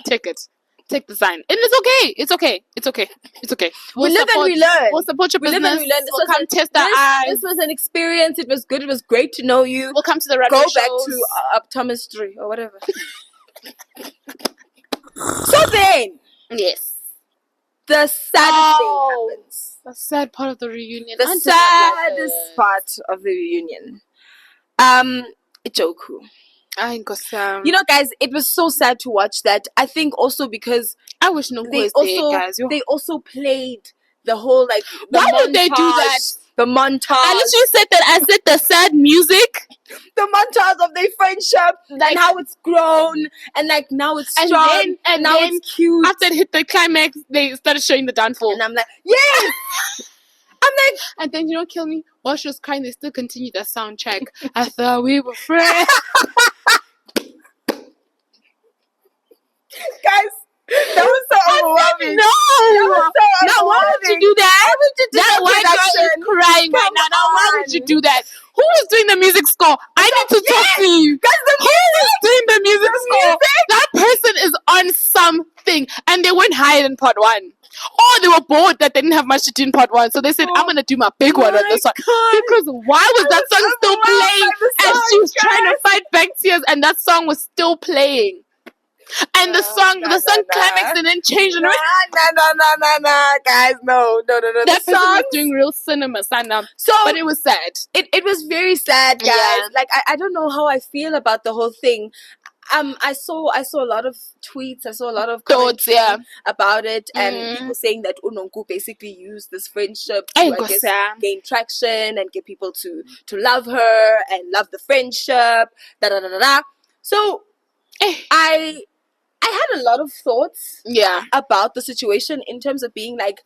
Take it. Take the sign. And it's okay. It's okay. It's okay. It's okay. We live and we learn. We'll support your business. Live and we learn. We'll come test our eyes. This was an experience. It was good. It was great to know you. We'll come to the Go shows. back to optometry or whatever. So then. Yes. The saddest thing happens. The sad part of the reunion. The saddest part of the reunion. Joku. You know, guys, it was so sad to watch that. I think also because I wish Nongu was there, guys. They also played the whole like. Why would they do that? The montage. I literally said that. I said the sad music. The montage of their friendship, like, and how it's grown, and like now it's strong, and now it's cute. After it hit the climax, they started showing the downfall, and I'm like, yes. I'm like, and then you know, kill me. While she was crying, they still continued that soundtrack. I thought we were friends. Guys, that was so overwhelming. No, now why would you do that? Why would you do that white girl is crying right now. Now, why would you do that? Who was doing the music score? I need to talk to you. Who was doing the music score? That person is on something, and they went higher in part one. Oh, they were bored that they didn't have much to do in part one, so they said, "I'm gonna do my big one on this one." Because why was that song still playing? And she was trying to fight back tears, and that song was still playing. And the song climax and then changed. No, guys, no. That person was doing real cinema, but it was sad. It was very sad, guys. Yeah. Like I don't know how I feel about the whole thing. I saw a lot of tweets. I saw a lot of thoughts, about it, and people saying that Nongu basically used this friendship to I guess, gain traction and get people to love her and love the friendship. So I had a lot of thoughts about the situation in terms of being like,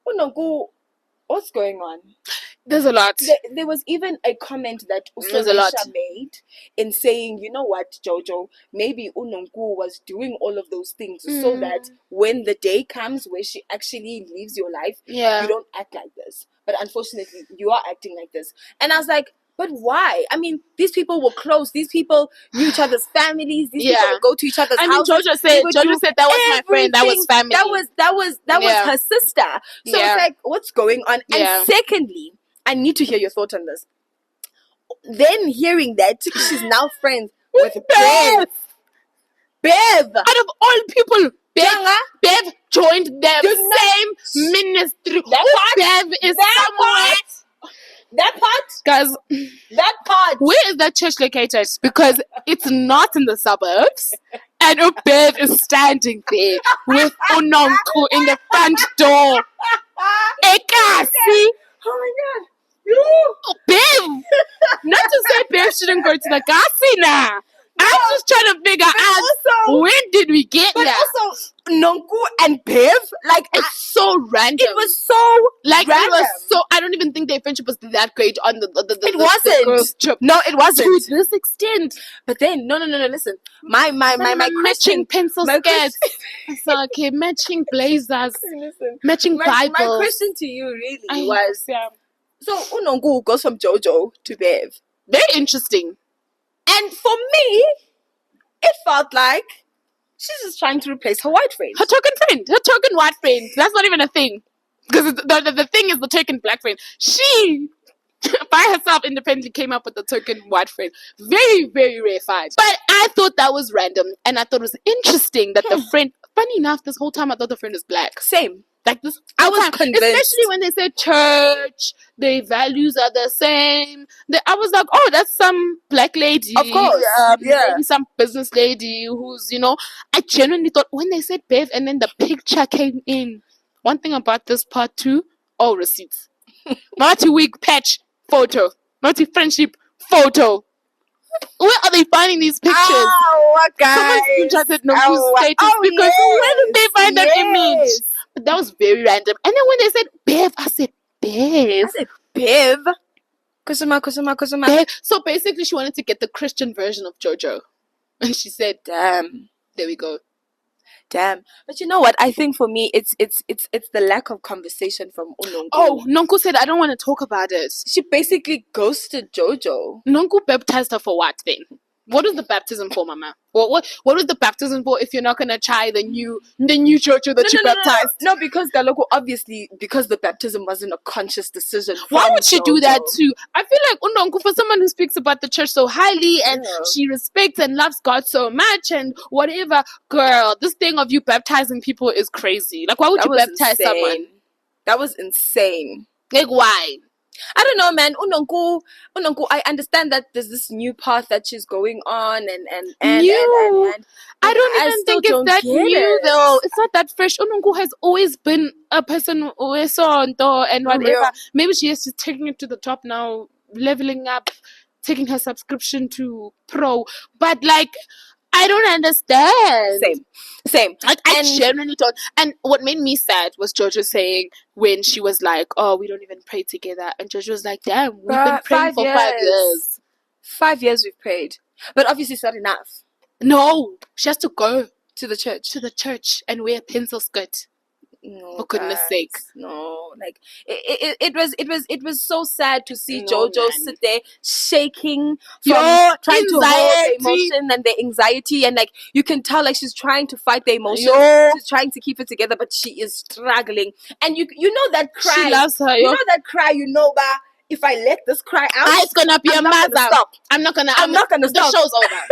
Nongu, what's going on? There's a lot. There was even a comment that Usorisha made in saying, you know what, Jojo, maybe Nongu was doing all of those things so that when the day comes where she actually leaves your life, you don't act like this. But unfortunately, you are acting like this. And I was like, but why? I mean, these people were close. These people knew each other's families. These people would go to each other's houses. Jojo said that was my friend. That was family. That was her sister. So it's like, what's going on? And secondly, I need to hear your thought on this. Then hearing that she's now friends with Bev. Out of all people, Bev joined the same ministry. Bev is somewhere. That part? Guys, that part. Where is that church located? Because it's not in the suburbs. And Bev is standing there with Nongu in the front door. Ekasi. Oh my God. Bev! Not to say Bev shouldn't go to the casino. I'm just trying to figure out when did we get there. But also, Nongu and Bev, like, it's so random. It was so random. It was so. I don't even think their friendship was that great on the it wasn't. girls' trip. No, it wasn't to this extent. But then, no. Listen, my matching pencil skirts. So okay, matching blazers, matching Bibles. My question to you really was: so Nongu goes from Jojo to Bev. Very interesting. And for me, it felt like she's just trying to replace her white friend. Her token white friend. That's not even a thing. Because the thing is the token black friend. She, by herself, independently came up with the token white friend. Very, very rare find. But I thought that was random. And I thought it was interesting that the friend, funny enough, this whole time I thought the friend was black. Same. Like this, I was convinced. Especially when they said church, their values are the same. I was like, oh, that's some black lady. Of course. Maybe some business lady who's, I genuinely thought when they said Bev and then the picture came in. One thing about this part too, all receipts. Multi-week patch photo. Multi-friendship photo. Where are they finding these pictures? Oh, guys. Someone screenshotted Nongu's status because where did they find that image? But that was very random. And then when they said Bev, I said Bev. Kusuma. Bev. So basically she wanted to get the Christian version of Jojo. And she said, damn, there we go. Damn. But you know what? I think for me, it's the lack of conversation from Nongu. Oh, Nongu said, I don't want to talk about it. She basically ghosted Jojo. Nongu baptized her for what then? What is the baptism for, Mama? What is the baptism for if you're not gonna try the new Jojo that you baptized? No, because Galoko, obviously, because the baptism wasn't a conscious decision. Why would she do that too? I feel like Unonku, for someone who speaks about the church so highly and she respects and loves God so much and whatever, girl, this thing of you baptizing people is crazy. Like, why would you baptize someone? That was insane. Like, why? I don't know, man. Unongu, I understand that there's this new path that she's going on and I don't even think it's that new though. It's not that fresh. Unongu has always been a person who is on and whatever. Maybe she is just taking it to the top now, leveling up, taking her subscription to Pro. But like, I don't understand. Same. Like, I genuinely don't. And what made me sad was Jojo saying when she was like, "Oh, we don't even pray together," and Jojo was like, "Damn, we've been praying for 5 years. 5 years we've prayed, but obviously it's not enough." No, she has to go to the church and wear a pencil skirt. No, for goodness sake. No, like it was so sad to see Jojo sit there shaking from trying to hold the emotion and the anxiety, and like you can tell like she's trying to fight the emotion. She's trying to keep it together, but she is struggling. And you know that cry. She loves her. You know that cry. You know, but if I let this cry out, it's gonna be a mother. Stop. I'm not gonna stop. The show's over.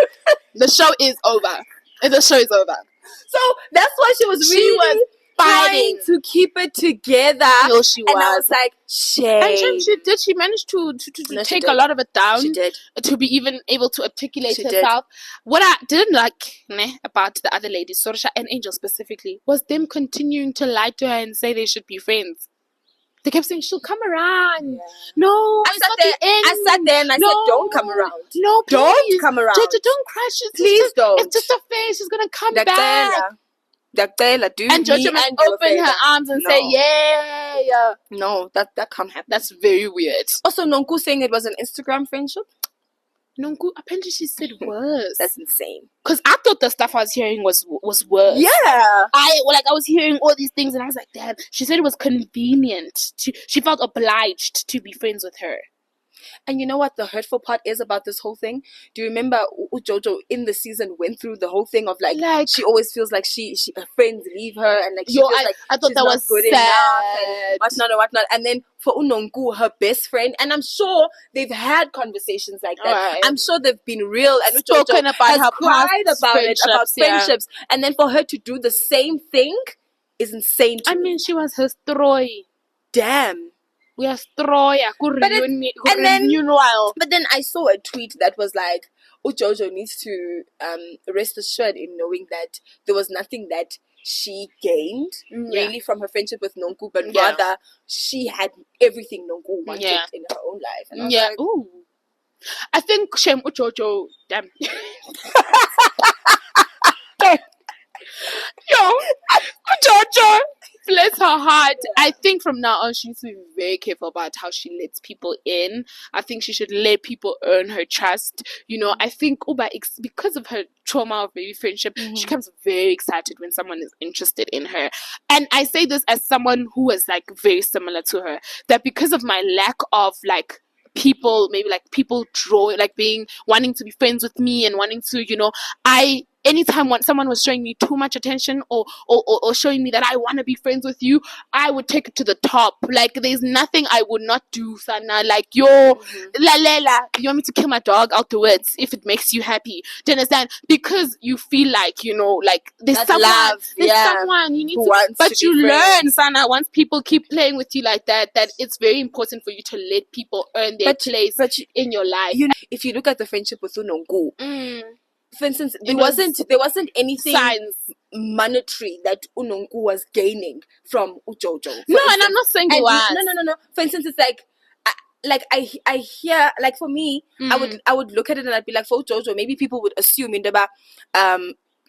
The show is over. The show is over. So that's why she was really fighting to keep it together. Yo, she was. And I was like, shame. And she did. She managed to take a lot of it down. She did. To be even able to articulate herself. What I didn't like about the other ladies, Sorsha and Angel specifically, was them continuing to lie to her and say they should be friends. They kept saying, she'll come around. Yeah. No, I sat there and I said, don't come around. No, please. Don't come around. Jojo, don't cry. Please don't. It's just a phase. She's going to come back. And Jojo must open her arms and say, yeah. No, that can't happen. That's very weird. Also, Nongu saying it was an Instagram friendship. Nongu, apparently she said worse. That's insane. Because I thought the stuff I was hearing was worse. Yeah. I was hearing all these things and I was like, damn. She said it was convenient. She felt obliged to be friends with her. And you know what the hurtful part is about this whole thing? Do you remember Jojo in the season went through the whole thing of like she always feels like her friends leave her and like she feels like I thought she's that not was good sad. enough and whatnot. And then for Unongu, her best friend, and I'm sure they've had conversations like that. Right. I'm sure they've been real and spoken Jojo about has her cried about it, about friendships. Yeah. And then for her to do the same thing is insane to me. I mean, she was her story. Damn. We are destroy. But then I saw a tweet that was like, Jojo needs to rest assured in knowing that there was nothing that she gained really from her friendship with Nongu, but rather she had everything Nongu wanted in her own life. And I was like, ooh. I think shame Jojo. Damn. Yo, Jojo. Bless her heart. I think from now on she needs to be very careful about how she lets people in. I think she should let people earn her trust. You know, I think Uba, because of her trauma of maybe friendship, she becomes very excited when someone is interested in her. And I say this as someone who was like very similar to her, that because of my lack of like people, maybe like people wanting to be friends with me and wanting to, you know, anytime when someone was showing me too much attention or showing me that I want to be friends with you, I would take it to the top. Like, there's nothing I would not do, Sana. Like, you want me to kill my dog? I'll do it if it makes you happy. Do you understand? Because you feel like, you know, like there's that's someone, love. Someone you need to, but you learn, Sana, once people keep playing with you like that it's very important for you to let people earn their place in your life. You know, if you look at the friendship with Nongu, for instance, there wasn't anything monetary that Unongu was gaining from Jojo. No, and I'm not saying it was. No. For instance, it's like I hear, like for me, I would look at it and I'd be like, for Jojo, maybe people would assume in the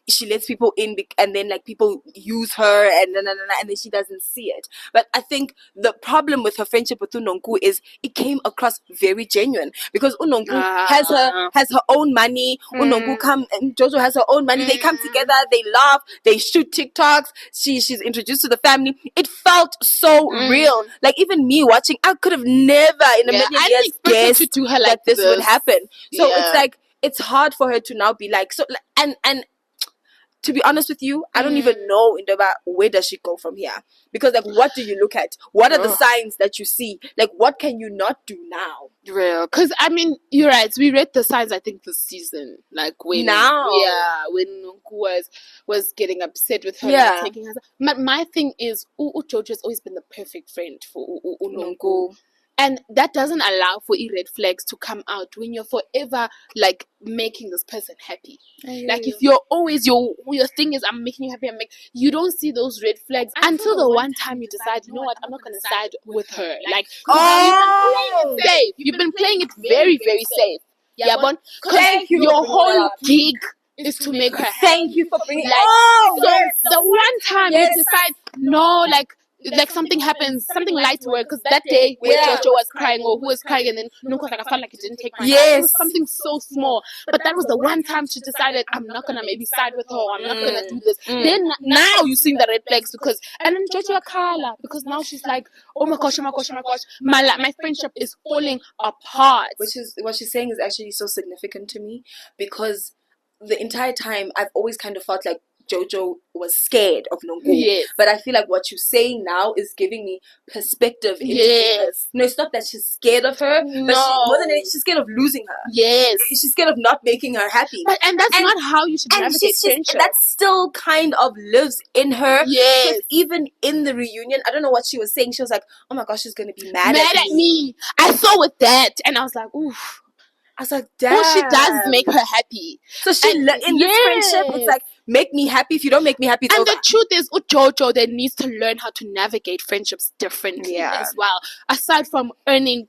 she lets people in and then like people use her and then she doesn't see it. But I think the problem with her friendship with Nongu is it came across very genuine because Nongu has her own money. Nongu and Jojo has her own money. They come together, they laugh, they shoot TikToks. She's introduced to the family. It felt so real. Like even me watching, I could have never in a million years guessed to do her like this would happen. So it's like it's hard for her to now be like so and to be honest with you, I don't even know in Durban where does she go from here, because like what do you look at, what are the signs that you see, like what can you not do now? Real, because I mean you're right, we read the signs I think this season, like when Nongu was getting upset with her and taking her. But my thing is Jojo has always been the perfect friend for Nongu. And that doesn't allow for red flags to come out when you're forever like making this person happy. Like if you're always your thing is I'm making you happy, you don't see those red flags until the one time you decide, you know what, I'm not gonna side with her. Like you've been playing it very, very safe. Yeah, but your whole gig is to make her happy. Thank you for bringing the one time you decide like something happens, something light to her, because that day where Jojo was crying or who was crying and then Nongu was like, I felt like it didn't take my time. It was something so small, but that was the one time she decided I'm not gonna maybe side with her, or I'm not gonna do this. Then now you see the red flags and then Jojo Akala, because now she's like, oh my gosh, my friendship is falling apart. Which is what she's saying is actually so significant to me, because the entire time I've always kind of felt like Jojo was scared of Nongu. Yes. But I feel like what you're saying now is giving me perspective. Yes. No, it's not that she's scared of her, but more than anything, she's scared of losing her. Yes. She's scared of not making her happy. And that's not how you should navigate friendship. That still kind of lives in her. Yes. Even in the reunion, I don't know what she was saying. She was like, oh my gosh, she's going to be mad at me. I saw with that and I was like, oof. I was like, damn. Well, she does make her happy. So in this friendship, it's like, make me happy. If you don't make me happy, it's over. The truth is, Jojo then needs to learn how to navigate friendships differently as well. Aside from letting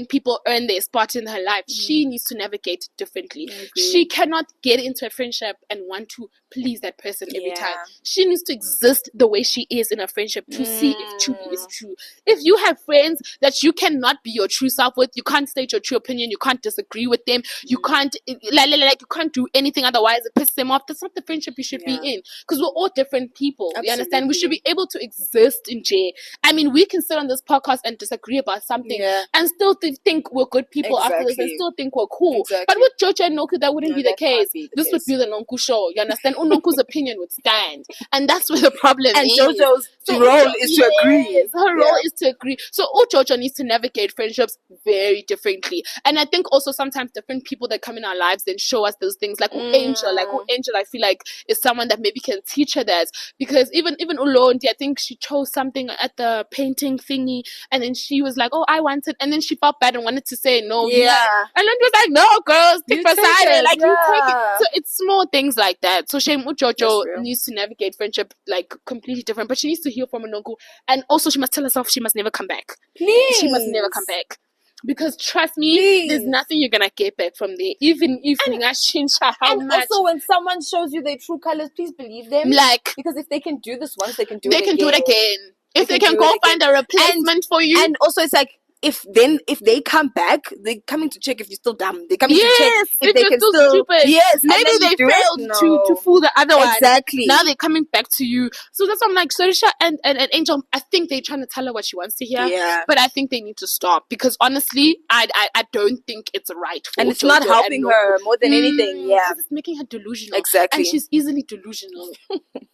people earn their spot in her life, she needs to navigate differently. She cannot get into a friendship and want to please that person every time. She needs to exist the way she is in a friendship to see if truly is true. If you have friends that you cannot be your true self with, you can't state your true opinion, you can't disagree with them, you can't you can't do anything otherwise, it pisses them off. That's not the friendship you should be in, because we're all different people. Absolutely. You understand? We should be able to exist in J. I mean, we can sit on this podcast and disagree about something and still think we're good people after this and still think we're cool. But with Jojo and Nongu, that wouldn't be the case. This would be the Nongu show. You understand? Nongu's opinion would stand, and that's where the problem is. And Jojo's role is to agree. Her role is to agree. So Jojo needs to navigate friendships very differently. And I think also sometimes different people that come in our lives then show us those things. Like Angel, I feel like is someone that maybe can teach her that, because even Lundy, I think she chose something at the painting thingy, and then she was like, oh, I want it, and then she felt bad and wanted to say no. And Lundy was like, no, girls, stick beside it. Like you take it. So it's small things like that. So Shame Jojo needs to navigate friendship like completely different, but she needs to heal from Nongu, and also she must tell herself she must never come back. Please, she must never come back. Because trust me, there's nothing you're gonna get back from there. Even if how much. Also, when someone shows you their true colors, please believe them. Because if they can do this once, they can do it again. Do it again. If they can go find a replacement for you. And also, it's like, if they come back, they're coming to check if you're still dumb. They're coming to check if they can still stupid. Yes, maybe they failed to fool the other one. Exactly. Now they're coming back to you. So that's why I'm like, Sorisha and Angel, I think they're trying to tell her what she wants to hear. Yeah. But I think they need to stop, because honestly, I don't think it's right. And it's not helping her more than anything. Yeah. It's making her delusional. Exactly. And she's easily delusional.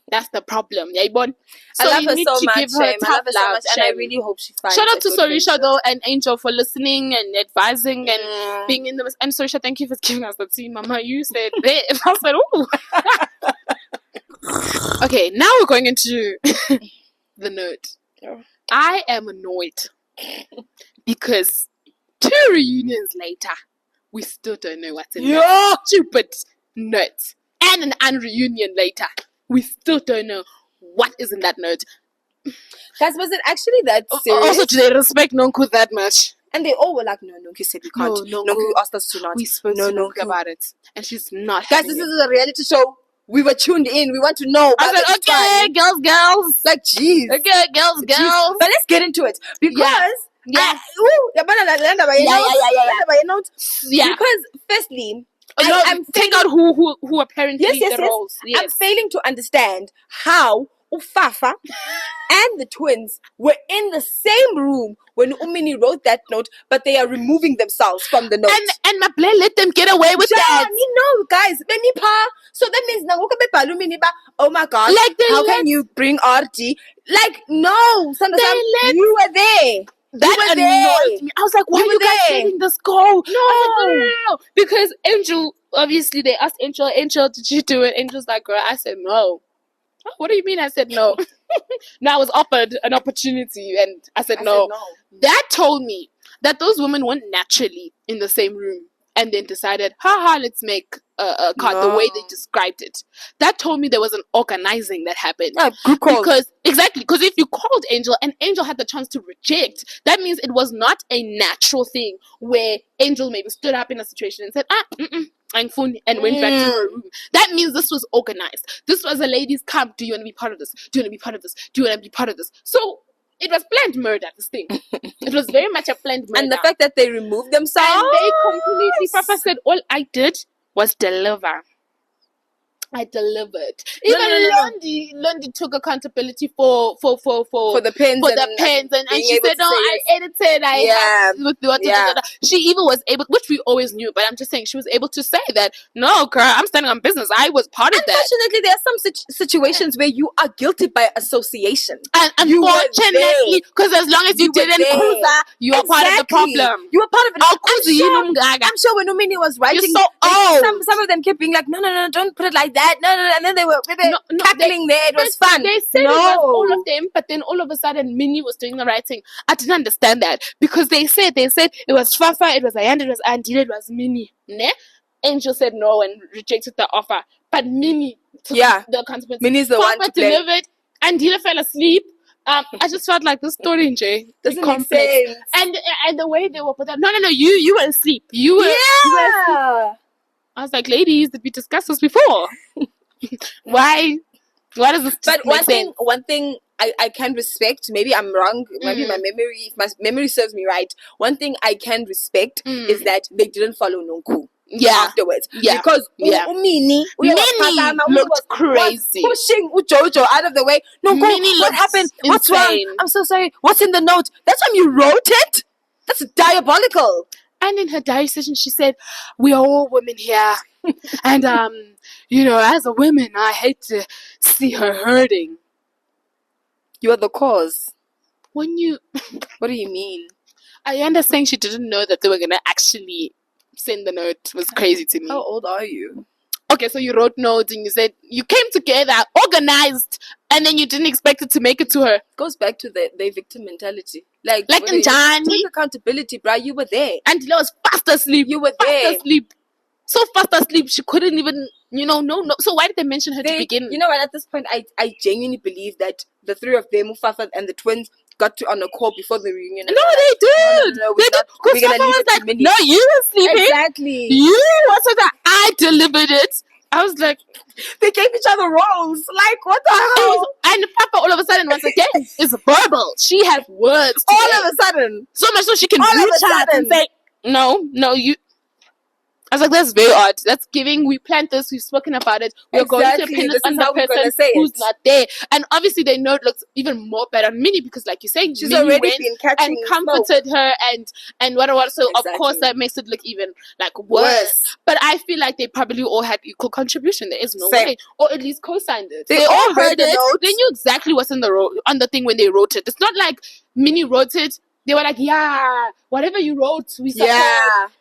That's the problem. Yeah, Ibon. So I love her so much. I love her so much, and I really hope she finds. Shout out to Sorisha though and Angel for listening and advising and being in the. And Sorisha, thank you for giving us the tea, Mama. You said that. I said, ooh. Okay, now we're going into the note. I am annoyed because 2 reunions later, we still don't know what's in that stupid note, and an unreunion later, we still don't know what is in that note. Guys, was it actually that serious? Also, do they respect Nongu that much? And they all were like, no, Nongu said we can't. No, Nongu asked us to not. We spoke to Nongu about it. And she's not. Guys, this is a reality show. we were tuned in. We want to know. I said, okay, girls. Like, jeez. Okay, girls. But let's get into it. Because... Yeah. Because firstly, I'm take out who apparently yes. roles. Yes. I'm failing to understand how Ufafa and the twins were in the same room when MINNIE wrote that note, but they are removing themselves from the note. And my play let them get away with that. You know, guys, so that means oh my god, like how can you bring Artie? Like, no, you were there. That annoyed me. I was like, why are you guys letting this go? No. Because Angel, obviously they asked Angel, did you do it? Angel's like, girl, I said no. Oh, what do you mean I said no? Now I was offered an opportunity and I said no. That told me that those women weren't naturally in the same room and then decided, let's make a card the way they described it. That told me there was an organizing that happened. Good call. Because if you called Angel and Angel had the chance to reject, that means it was not a natural thing where Angel maybe stood up in a situation and said, and went back to her room. That means this was organized. This was a ladies' camp. Do you want to be part of this? Do you want to be part of this? Do you want to be part of this? So it was planned murder, this thing. It was very much a planned murder. And the fact that they removed themselves. And they completely, Papa said, all I did was deliver. I delivered. Even Lundy took accountability for the pens. And she said, no, I edited. She even was able, which we always knew, but I'm just saying, she was able to say that, no, girl, I'm standing on business. I was part of that. Unfortunately, there are some situations where you are guilty by association. And unfortunately, because as long as you didn't Kuza, you are part of the problem. You were part of it. I'm sure when MINNIE was writing, some of them kept being like, no, don't put it like that. No, and then they were cackling there. It was fun. They said it was all of them, but then all of a sudden MINNIE was doing the right thing. I didn't understand that because they said it was Fafa, it was Ayanda, it was Andile, it was MINNIE. Ne? Angel said no and rejected the offer, but MINNIE took the consequences. MINNIE's the one to blame. Delivered. Andile fell asleep. I just felt like this story in Jay doesn't make sense. And the way they were put up. No, you were asleep. You were asleep. I was like, ladies, did we discuss this before? Why does this But one thing I can respect, maybe I'm wrong, maybe my memory serves me right. One thing I can respect is that they didn't follow Nongu. Afterwards. Because MINNIE looked crazy. Pushing Jojo out of the way. Nongu, what happened? What's wrong? I'm so sorry. What's in the note? That's when you wrote it? That's diabolical. And in her diary session, she said, we are all women here. And, as a woman, I hate to see her hurting. You are the cause. What do you mean? Ayanda's saying she didn't know that they were going to actually send the note. It was crazy to me. How old are you? Okay, so you wrote notes and you said you came together, organized, and then you didn't expect it to make it to her. Goes back to the victim mentality. Like in Johnny. Take accountability, bruh. You were there. And Dila was fast asleep. You were there. So fast asleep, she couldn't even, no. So why did they mention her to begin? You know what, at this point, I genuinely believe that the three of them, Mufafa and the twins, got on a call before the reunion. No, they did. No, we're going to leave it to MINNIE. No, you were sleeping. Exactly. You wanted that I delivered it. I was like, they gave each other roles. Like, what the hell? And Papa all of a sudden once again is verbal. She has words. All of a sudden. So much so she can reach out and say, no, you. I was like, that's very odd. That's giving, we planned this, we've spoken about it, we're going to pin this on the person who's not there. And obviously they know it looks even more better on MINNIE because like you're saying, she's MINNIE already went been catching and comforted her and what. So of course that makes it look even like worse. But I feel like they probably all had equal contribution. There is no way. Or at least co-signed it. They all heard it. They knew exactly what's on the thing when they wrote it. It's not like MINNIE wrote it, they were like, whatever you wrote, we support.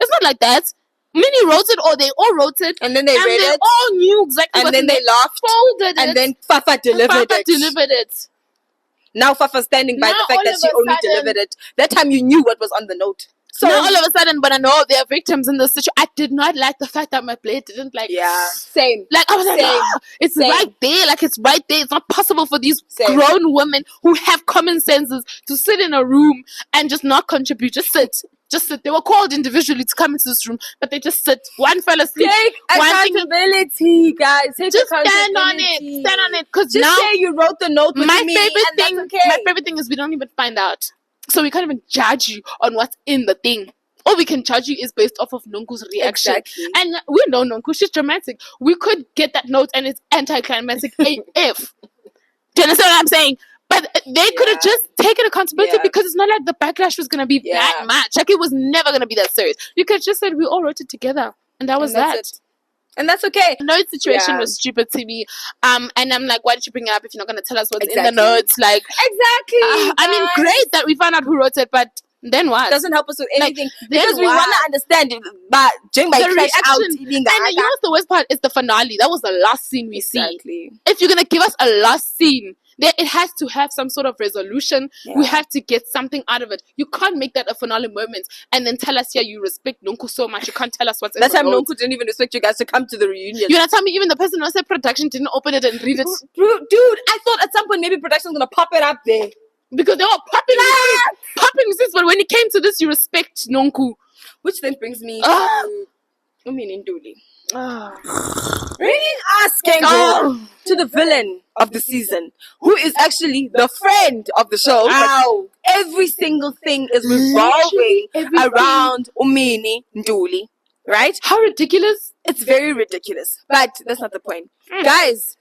It's not like that. MINNIE wrote it, or they all wrote it, and then they read it. All knew exactly what then they laughed, folded and then Fafa delivered it. Now Fafa's standing by the fact that she only delivered it. That time you knew what was on the note. So now all of a sudden, but I know there are victims in this situation. I did not like the fact that my blade didn't like. Same. Like I was like, it's right there. Like it's right there. It's not possible for these grown women who have common senses to sit in a room and just not contribute. Just sit. Just sit. They were called individually to come into this room, but they just sit. One fell asleep. Take accountability, guys. Take just accountability. Stand on it. Because just now, say you wrote the note with me, that's okay. My favorite thing is we don't even find out. So we can't even judge you on what's in the thing. All we can judge you is based off of Nongu's reaction. Exactly. And we know Nongu, she's dramatic. We could get that note and it's anticlimactic AF. Do you understand what I'm saying? But they could have just taken accountability because it's not like the backlash was going to be that much. Like, it was never going to be that serious. You could have just said, we all wrote it together. And that was that. It. And that's okay. The note situation was stupid to me. And I'm like, why did you bring it up if you're not going to tell us what's in the notes? Like, exactly. I mean, great that we found out who wrote it, but then what? It doesn't help us with anything. Because we want to understand it. But during my reaction. And you know what's the worst part? Is the finale. That was the last scene we see. If you're going to give us a last scene, then it has to have some sort of resolution. We have to get something out of it. You can't make that a finale moment and then tell us, you respect Nongu so much. You can't tell us what's in that time Nongu didn't even expect you guys to come to the reunion. You're not telling me even the person who said production didn't open it and read it? Dude, I thought at some point maybe production's going to pop it up there. Because they were popping this, but when it came to this, you respect Nongu. Which then brings me to Nduli. Bringing asking to the villain of the season, who is actually the friend of the show. Every single thing is revolving around MINNIE Nduli, right? How ridiculous. It's very ridiculous. But that's not the point. Guys,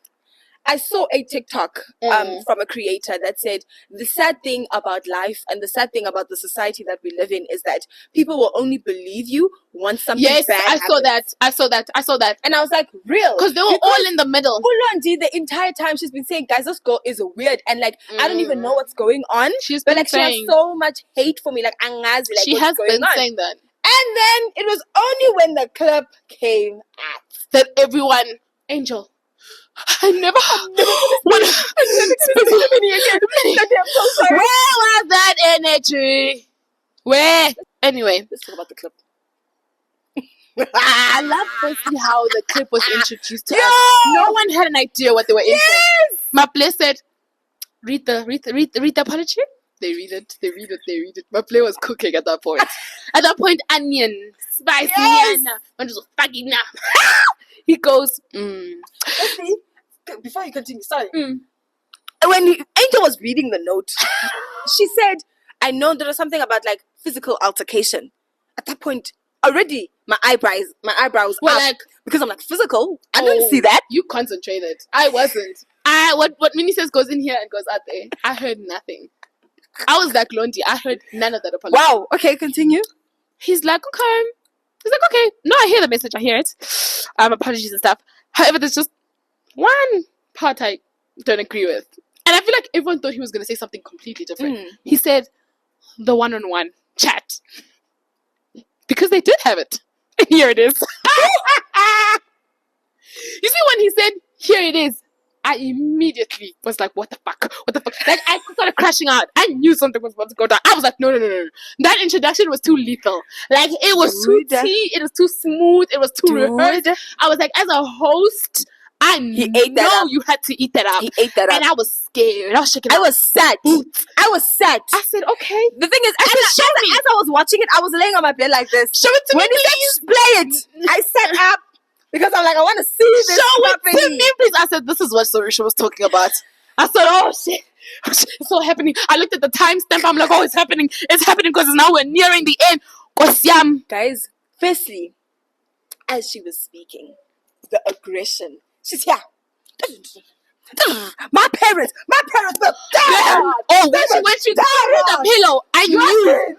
I saw a TikTok from a creator that said the sad thing about life and the sad thing about the society that we live in is that people will only believe you once something bad happens. I saw that. And I was like, real? Because they were all in the middle. Lundy, the entire time she's been saying, guys, this girl is weird. And like, I don't even know what's going on. She has so much hate for me. Like, angazi, like she has been saying that. And then it was only when the clip came out that everyone, Angel, I never want Where was that energy? Where? Anyway, let's talk about the clip. I love to see how the clip was introduced to us. No one had an idea what they were in for. My place said, read the apology. They read it. My play was cooking at that point. At that point, onion, spicy, fucking he goes, before you continue, sorry. When Angel was reading the note, she said, I know there was something about like physical altercation. At that point, already my eyebrows were up. Like, because I'm like, physical? I didn't see that. You concentrated. I wasn't. What MINNIE says goes in here and goes out there. I heard nothing. I was like Lundy. I heard none of that apology. Wow. Okay, continue. He's like, okay. No, I hear the message. I hear it. Apologies and stuff. However, there's just one part I don't agree with. And I feel like everyone thought he was going to say something completely different. He said, the one-on-one chat. Because they did have it. And here it is. You see, when he said, here it is, I immediately was like, what the fuck? Like, I started crashing out. I knew something was about to go down. I was like, no. That introduction was too lethal. Like, it was too tea. It was too smooth. It was too rehearsed. I was like, as a host, I know you had to eat that up. He ate that up. And I was scared. I was shaking. I was sad. I said, okay. The thing is, as I was watching it, I was laying on my bed like this. Show it to me, please. When he said, play it, I sat up. Because I'm like, I want to see this. Show it to me, please. I said, this is what Sorisha was talking about. I said, oh shit. It's all happening. I looked at the timestamp. I'm like, oh, it's happening. It's happening because now we're nearing the end. Guys, firstly, as she was speaking, the aggression. She's here. My parents were dead. Oh, when she threw the pillow, I knew.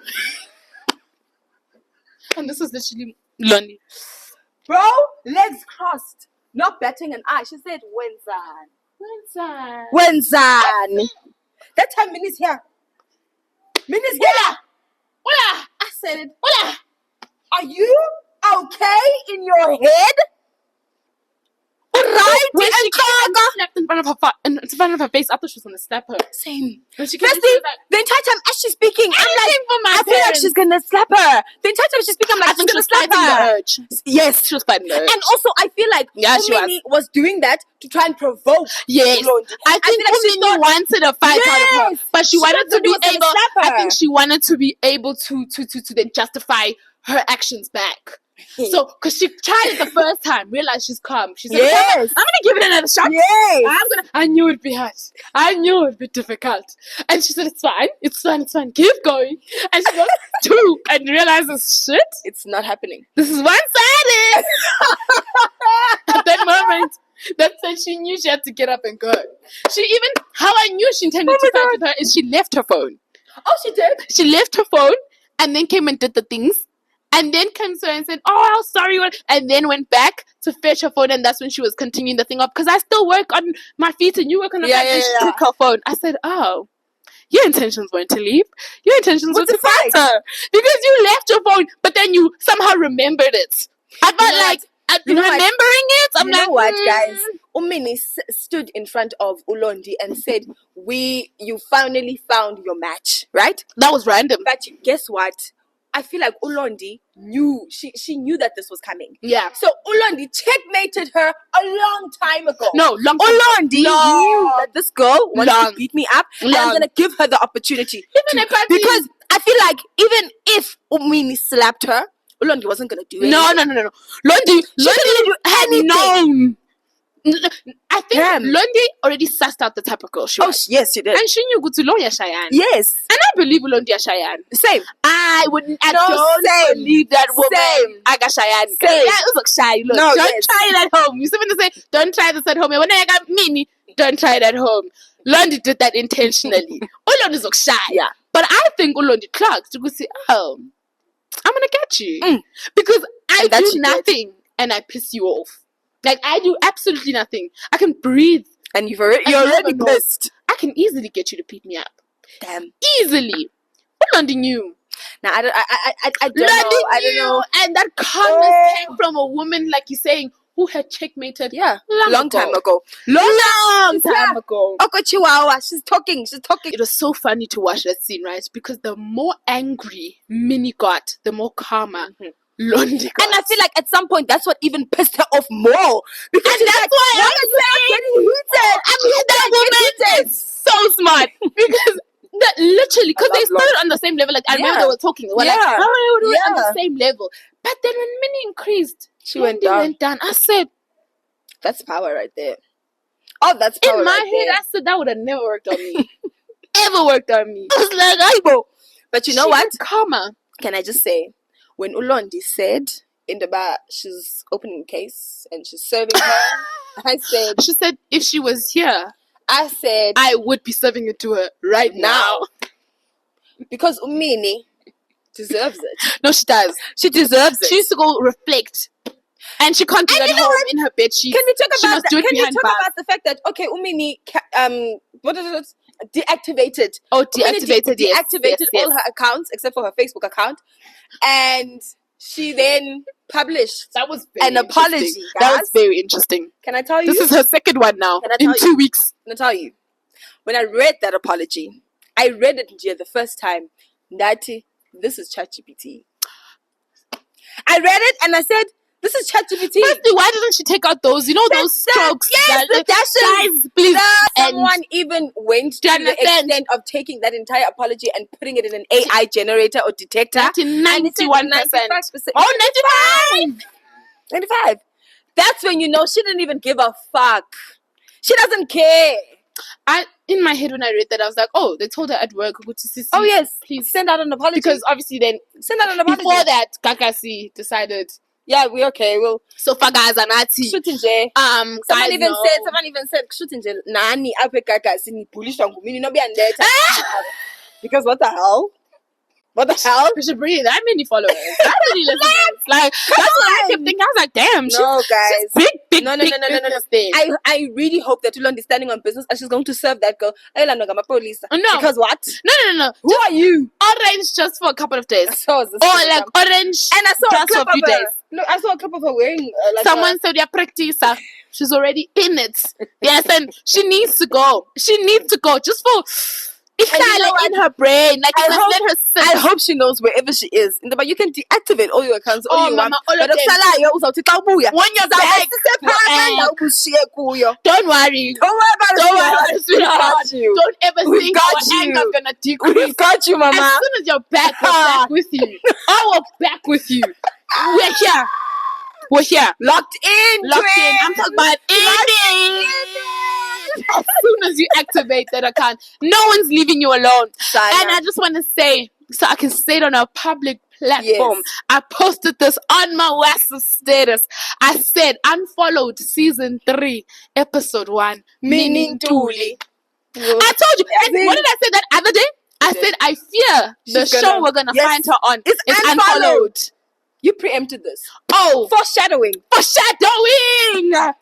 And this is literally Lundy. Bro, legs crossed, not batting an eye. She said, Wenzan. That time, MINNIE's here. Hola. I said, hola. Are you okay in your head? Right? When she snapped in front of her face, I thought she was going to slap her. Same. Firstly, the entire time as she's speaking, I'm like, I feel like she's going to slap her. The entire time she's speaking, I'm like, she's going to slap her. merge. Yes. She was fighting the urge. And also, I feel like Minnie was doing that to try and provoke. Yes. I think Minnie wanted a fight out of her. But she wanted to be able... I think she wanted to be able to then justify her actions back. So, because she tried it the first time, realized she's calm. She said, I'm going to give it another shot. Yes. I knew it'd be hard. I knew it'd be difficult. And she said, it's fine. Keep going. And she goes, 2, and realizes, shit. It's not happening. This is one-sided. At that moment, that's when she knew she had to get up and go. How I knew she intended to fight with her is she left her phone. Oh, she did? She left her phone and then came and did the things. And then came to her and said, oh, I'm sorry. And then went back to fetch her phone. And that's when she was continuing the thing up. Because I still work on my feet and you work on the back. And she took her phone. I said, oh, your intentions weren't to leave. Your intentions were to fight her. Because you left your phone, but then you somehow remembered it. I felt remembering it. I'm like, what, guys? Minnie stood in front of Lundy and said, you finally found your match, right? That was random. But guess what? I feel like Lundy knew, she knew that this was coming. Yeah. So Lundy checkmated her a long time ago. No, long time Lundy knew that this girl wanted to beat me up and I'm going to give her the opportunity. Because I feel like even if Minnie slapped her, Lundy wasn't going to do anything. No. Lundy had known. I think Lundy already sussed out the type of girl she was. Oh, yes, she did. And she knew Gutulong Cheyenne. Yes. And I believe Lundy Cheyenne. Same. I don't believe that woman. I got Cheyenne. Same. Yeah, it was like shy. Look, don't try it at home. You see when they say, don't try this at home. And when I got Minnie, don't try it at home. Lundy did that intentionally. Lundy's like shy. Yeah. But I think Lundy clocked to go say, oh, I'm going to get you. Because I do nothing and I piss you off. Like, I do absolutely nothing. I can breathe. And you're already pissed. I can easily get you to beat me up. Damn. Easily. What Lundy knew? Now, I don't know. I don't know. And that calmness came from a woman, like you're saying, who had checkmated long time ago. Long time ago. Oko Chihuahua, she's talking. It was so funny to watch that scene, right? Because the more angry Minnie got, the more calmer Lundy got. And I feel like at some point that's what even pissed her off more. Because and that's why I'm getting heated. I mean, that woman is so smart. Because that literally, because they started on the same level. Like I remember they were talking. They were like, oh, we were on the same level. But then when Minnie increased, she went down. I said, that's power right there. Oh, that's power in my right head. there. I said that would have never worked on me. Ever worked on me. I was like, Aibo. But you know what? Karma. Can I just say, when Lundy said in the bar she's opening a case and she's serving her, she said if she was here, I said I would be serving it to her right now. Because Minnie deserves it. No, she does. She deserves it. She used to go reflect. And she can't do that at home in her bed. Can we talk about the fact that Minnie what is it? Deactivated. Oh, deactivated. Deactivated all her accounts except for her Facebook account, and she then published an apology. Guys. That was very interesting. Can I tell you? This is her second one now. In 2 weeks. Can I tell you? When I read that apology, I read it the first time. Nati, this is ChatGPT. I read it and I said, this is ChatGPT. Firstly, why didn't she take out those, those strokes? Yes, the dashes. Guys, please. Someone even went to the extent of taking that entire apology and putting it in an AI generator or detector. 91%. Oh, 95. That's when you know she didn't even give a fuck. She doesn't care. In my head when I read that, I was like, oh, they told her at work, go to CC. Oh, yes. Please send out an apology. Because obviously then, send out an apology. Before that, Kakasi decided, yeah, we're okay. We'll so far guys are naughty. Shooting J. Someone even said shooting J. Nani Kakasi ni police ngumini no be and because what the hell? What the hell? We should bring that many followers. That many listeners. Like that's what I kept thinking. I was like, damn, guys. Big. No. I really hope that Lundy is standing on business and she's going to serve that girl. No. Because what? No. Who are you? Orange just for a couple of days. Or like orange. And I saw just for a few days. Look, I saw a clip of her wearing someone said, yeah, practice. She's already in it. Yes, and she needs to go. Just for in her brain. Like, let her sit. I hope she knows wherever she is. But you can deactivate all your accounts, all you want. All But of them. When you're back, don't worry. Don't worry about it, sweetheart. Don't ever think our anger's gonna decrease. We got you, mama. As soon as you're back, we're back with you. We're back with you. We're here. We're here. Locked in. I'm talking about in. As soon as you activate that account, no one's leaving you alone. And I just want to say, so I can say it on a public platform. Yes. I posted this on my WhatsApp status. I said, unfollowed season 3, episode 1, MINNIE. I told you. What did I say that other day? I said, I fear the show we're going to find her on is unfollowed. You preempted this. Oh. Foreshadowing.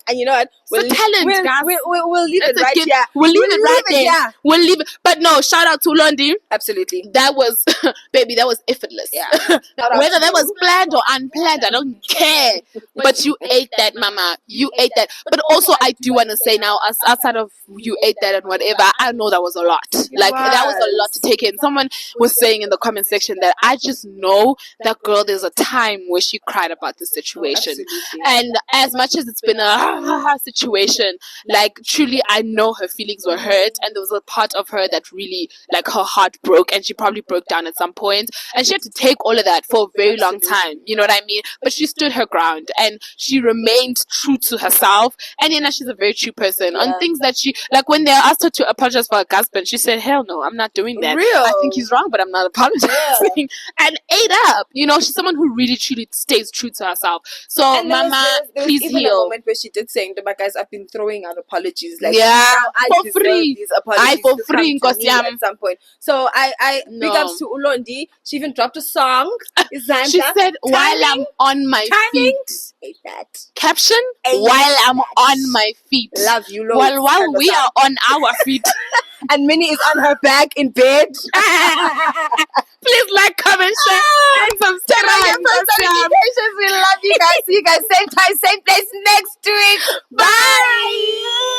And you know what? Talent, guys. We'll leave it right here. We'll leave it right there. We'll leave it. But no, shout out to Lundy. Absolutely. That was, baby, that was effortless. Yeah. Whether that was planned or unplanned, I don't care. But you ate that, mama. You ate that. But also, I do want to say now, outside of you ate that and whatever, I know that was a lot. Like, that was a lot to take in. Someone was saying in the comment section that I just know that girl, there's a time where she cried about the situation. And as much as it's been a situation, like, truly I know her feelings were hurt, and there was a part of her that really, like, her heart broke, and she probably broke down at some point, and she had to take all of that for a very long time, you know what I mean? But she stood her ground, and she remained true to herself, and you know, she's a very true person. On things that she, like, when they asked her to apologize for her husband, she said, hell no, I'm not doing that. I think he's wrong, but I'm not apologizing. And ate up, you know, she's someone who really truly stays true to herself. So, and mama, please heal. A moment where she did say, "My guys, I've been throwing out apologies, like for free. These apologies for free at some point." So I big ups to Lundy. She even dropped a song. She said, "While I'm on my feet." Hate that Caption: "While I'm on my feet." Love you, Lord. Well, while we are on our feet. And Minnie is on her back in bed. Please like, comment, share, and subscribe. We love you guys. See you guys same time, same place next week. Bye.